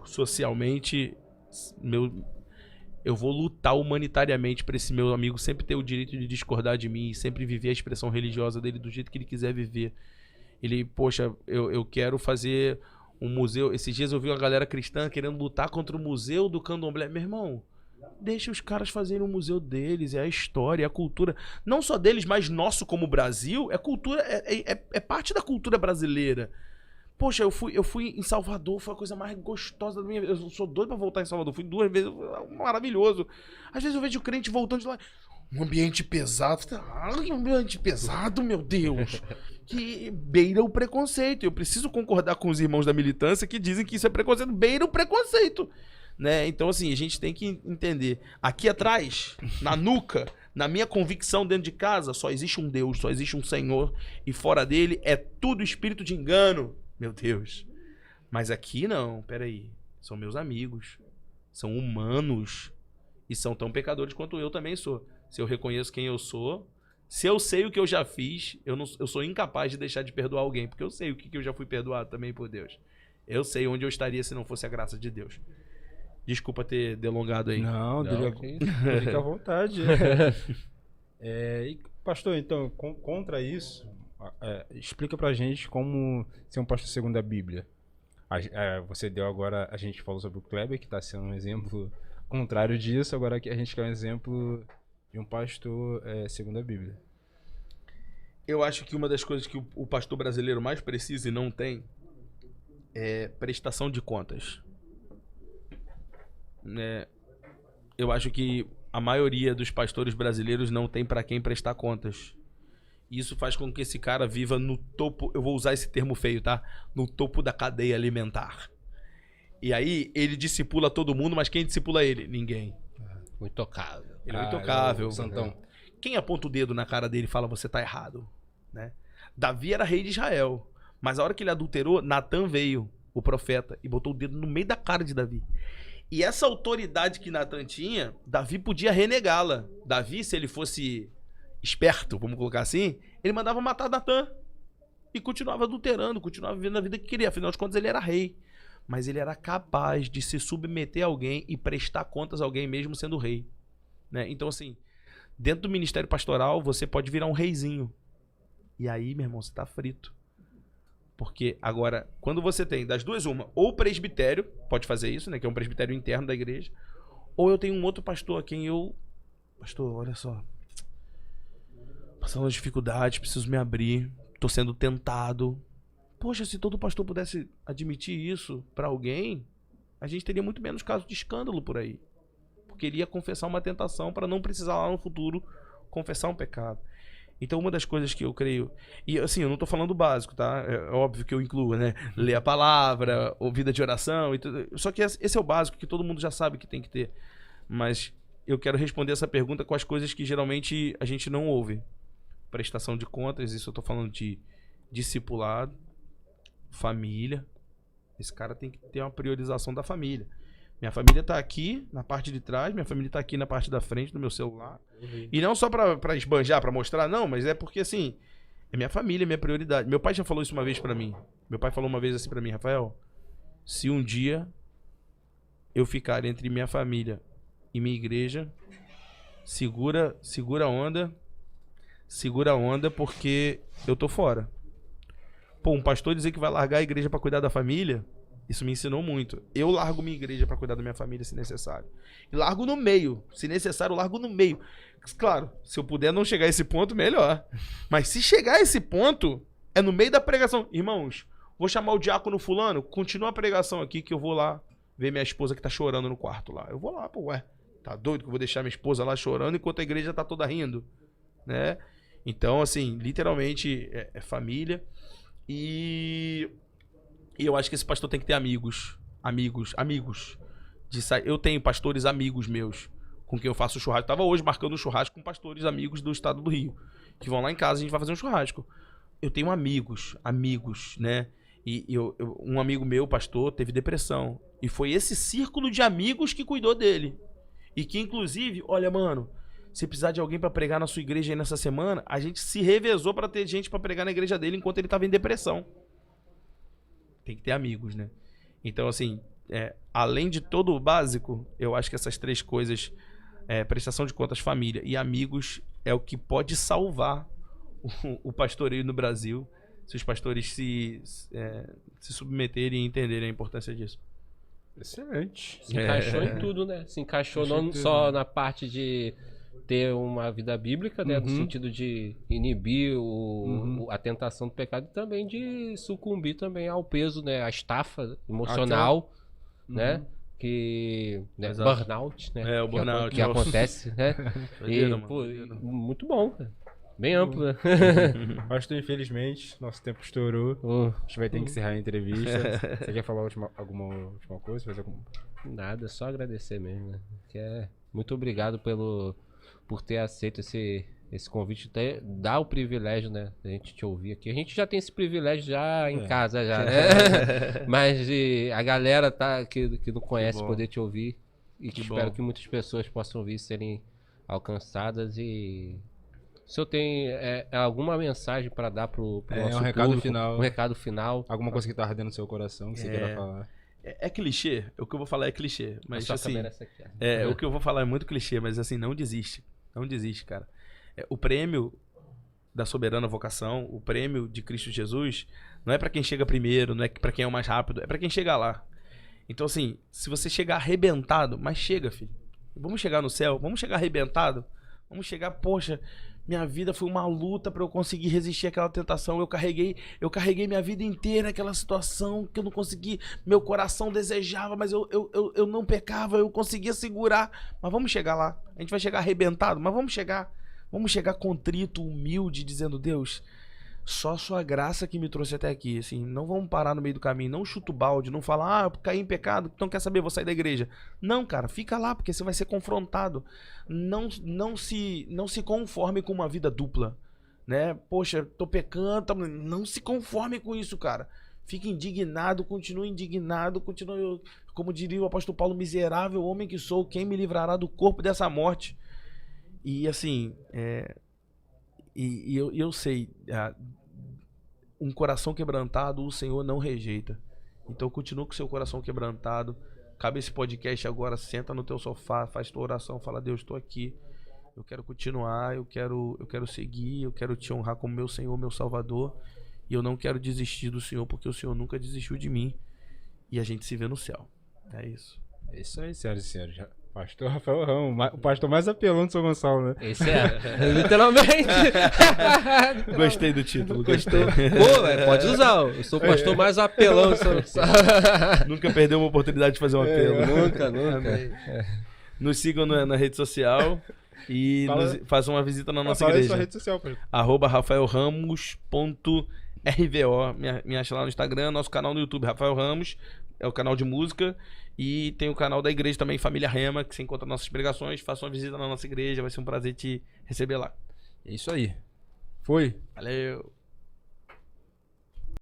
socialmente, eu vou lutar humanitariamente para esse meu amigo sempre ter o direito de discordar de mim, sempre viver a expressão religiosa dele do jeito que ele quiser viver. Ele, poxa, eu quero fazer um museu. Esses dias eu vi uma galera cristã querendo lutar contra o museu do candomblé. Meu irmão, deixa os caras fazerem o museu deles, é a história, é a cultura. Não só deles, mas nosso como Brasil. É cultura, é parte da cultura brasileira. Poxa, eu fui em Salvador, foi a coisa mais gostosa da minha vida. Eu sou doido pra voltar em Salvador, fui 2 vezes, maravilhoso. Às vezes eu vejo o crente voltando de lá, um ambiente pesado. Ai, um ambiente pesado, meu Deus. Que beira o preconceito. Eu preciso concordar com os irmãos da militância que dizem que isso é preconceito. Beira o preconceito. Né? Então, assim, a gente tem que entender. Aqui atrás, na nuca, na minha convicção dentro de casa, só existe um Deus, só existe um Senhor. E fora dele é tudo espírito de engano. Meu Deus. Mas aqui não, peraí. São meus amigos. São humanos. E são tão pecadores quanto eu também sou. Se eu reconheço quem eu sou, se eu sei o que eu já fiz, eu sou incapaz de deixar de perdoar alguém. Porque eu sei o que eu já fui perdoado também por Deus. Eu sei onde eu estaria se não fosse a graça de Deus. Desculpa ter delongado aí. Não, fica à vontade. E, pastor, então, contra isso, explica pra gente como ser um pastor segundo a Bíblia. Você deu agora, a gente falou sobre o Kleber, que está sendo um exemplo contrário disso, agora aqui a gente quer um exemplo de um pastor segundo a Bíblia. Eu acho que uma das coisas que o pastor brasileiro mais precisa e não tem é prestação de contas. Eu acho que a maioria dos pastores brasileiros não tem para quem prestar contas. Isso faz com que esse cara viva no topo, eu vou usar esse termo feio, tá? No topo da cadeia alimentar. E aí ele discipula todo mundo, mas quem discipula ele? Ninguém. O intocável. Ele é o intocável. O santão. Quem aponta o dedo na cara dele e fala, você tá errado, né? Davi era rei de Israel, mas a hora que ele adulterou, Natan veio, o profeta, e botou o dedo no meio da cara de Davi. E essa autoridade que Natan tinha, Davi podia renegá-la. Davi, se ele fosse esperto, vamos colocar assim, ele mandava matar Natan. E continuava adulterando, continuava vivendo a vida que queria. Afinal de contas, ele era rei. Mas ele era capaz de se submeter a alguém e prestar contas a alguém mesmo sendo rei. Né? Então, assim, dentro do ministério pastoral, você pode virar um reizinho. E aí, meu irmão, você tá frito. Porque agora, quando você tem das duas uma, ou o presbitério pode fazer isso, né, que é um presbitério interno da igreja, ou eu tenho um outro pastor a quem eu... Pastor, olha só. Passando as dificuldades, preciso me abrir, tô sendo tentado. Poxa, se todo pastor pudesse admitir isso pra alguém, a gente teria muito menos casos de escândalo por aí. Porque ele ia confessar uma tentação para não precisar lá no futuro confessar um pecado. Então, uma das coisas que eu creio... E, assim, eu não tô falando básico, tá? É óbvio que eu incluo, né? Ler a palavra, ou vida de oração e tudo. Só que esse é o básico que todo mundo já sabe que tem que ter. Mas eu quero responder essa pergunta com as coisas que geralmente a gente não ouve. Prestação de contas, isso eu tô falando de discipulado, família. Esse cara tem que ter uma priorização da família. Minha família tá aqui na parte de trás, minha família tá aqui na parte da frente do meu celular. E não só pra esbanjar, pra mostrar, não, mas é porque, assim, é minha família, é minha prioridade. Meu pai já falou isso uma vez pra mim. Meu pai falou uma vez assim pra mim, Rafael, se um dia eu ficar entre minha família e minha igreja, segura a onda porque eu tô fora. Pô, um pastor dizer que vai largar a igreja pra cuidar da família, isso me ensinou muito. Eu largo minha igreja pra cuidar da minha família se necessário. E largo no meio. Se necessário, eu largo no meio. Claro, se eu puder não chegar a esse ponto, melhor. Mas se chegar a esse ponto, é no meio da pregação. Irmãos, vou chamar o diácono fulano, continua a pregação aqui que eu vou lá ver minha esposa que tá chorando no quarto lá. Eu vou lá, pô, ué. Tá doido que eu vou deixar minha esposa lá chorando enquanto a igreja tá toda rindo, né? Então, assim, literalmente é família. E eu acho que esse pastor tem que ter amigos. Eu tenho pastores amigos meus com quem eu faço churrasco. Tava hoje marcando um churrasco com pastores amigos do estado do Rio, que vão lá em casa e a gente vai fazer um churrasco. Eu tenho amigos, né? Um amigo meu, pastor, teve depressão. E foi esse círculo de amigos que cuidou dele. E que, inclusive, olha, mano, se precisar de alguém pra pregar na sua igreja aí nessa semana, a gente se revezou pra ter gente pra pregar na igreja dele enquanto ele tava em depressão. Tem que ter amigos, né? Então, assim, além de todo o básico, eu acho que essas três coisas, prestação de contas, família e amigos, é o que pode salvar o pastoreio no Brasil, se os pastores se submeterem e entenderem a importância disso. Excelente. Se encaixou em tudo, né? Se encaixou não só na parte de ter uma vida bíblica, né? No sentido de inibir a tentação do pecado e também de sucumbir também ao peso, né? A estafa emocional, né? Que... Né? Burnout, né? O burnout. Que acontece, né? Muito bom, cara. Bem amplo, né? Pastor, infelizmente, nosso tempo estourou. A gente vai ter que encerrar a entrevista. Você quer falar alguma última coisa? Fazer algum... Nada, só agradecer mesmo, né? Muito obrigado por ter aceito esse convite, dar o privilégio, né, da gente te ouvir aqui. A gente já tem esse privilégio já em casa, já, né? Mas a galera que não conhece poder te ouvir e que espero que muitas pessoas possam ouvir, serem alcançadas. E se eu tenho alguma mensagem para dar pro nosso público, um recado final. Alguma coisa que tá ardendo no seu coração, que você queira falar. É clichê, o que eu vou falar é clichê, mas assim, o que eu vou falar é muito clichê, mas assim, não desiste, cara. O prêmio da soberana vocação, o prêmio de Cristo Jesus, não é pra quem chega primeiro, não é pra quem é o mais rápido, é pra quem chega lá. Então assim, se você chegar arrebentado, mas chega, filho, vamos chegar no céu, vamos chegar arrebentado, vamos chegar, poxa, minha vida foi uma luta pra eu conseguir resistir àquela tentação. Eu carreguei minha vida inteira naquela situação que eu não consegui. Meu coração desejava, mas eu não pecava, eu conseguia segurar. Mas vamos chegar lá. A gente vai chegar arrebentado, mas vamos chegar. Vamos chegar contrito, humilde, dizendo: Deus, só sua graça que me trouxe até aqui. Assim, não vamos parar no meio do caminho, não chuta o balde, não fala: eu caí em pecado, então quer saber, vou sair da igreja. Não, cara, fica lá, porque você vai ser confrontado. Não se conforme com uma vida dupla, né? Poxa, tô pecando, não se conforme com isso, cara. Fique indignado, continue, como diria o apóstolo Paulo, miserável homem que sou, quem me livrará do corpo dessa morte? E assim, eu sei, um coração quebrantado o Senhor não rejeita. Então continua com o seu coração quebrantado. Cabe esse podcast agora, senta no teu sofá, faz tua oração, fala: Deus, estou aqui, eu quero continuar, eu quero seguir, eu quero te honrar como meu Senhor, meu Salvador, e eu não quero desistir do Senhor, porque o Senhor nunca desistiu de mim. E a gente se vê no céu. É isso. É isso aí, senhoras e senhores. Pastor Rafael Ramos, o pastor mais apelão de São Gonçalo, né? Esse literalmente. Gostei do título, gostei. Pô, pode usar. Eu sou o pastor mais apelão de São Gonçalo. Nunca perdeu uma oportunidade de fazer um apelo. Nunca. Nos sigam na rede social e façam uma visita na nossa igreja. Sua rede social, @rafaelramos.rvo. Me acha lá no Instagram, nosso canal no YouTube, Rafael Ramos, é o canal de música. E tem o canal da igreja também, Família Rema, que você encontra nossas pregações. Faça uma visita na nossa igreja, vai ser um prazer te receber lá. É isso aí. Foi. Valeu.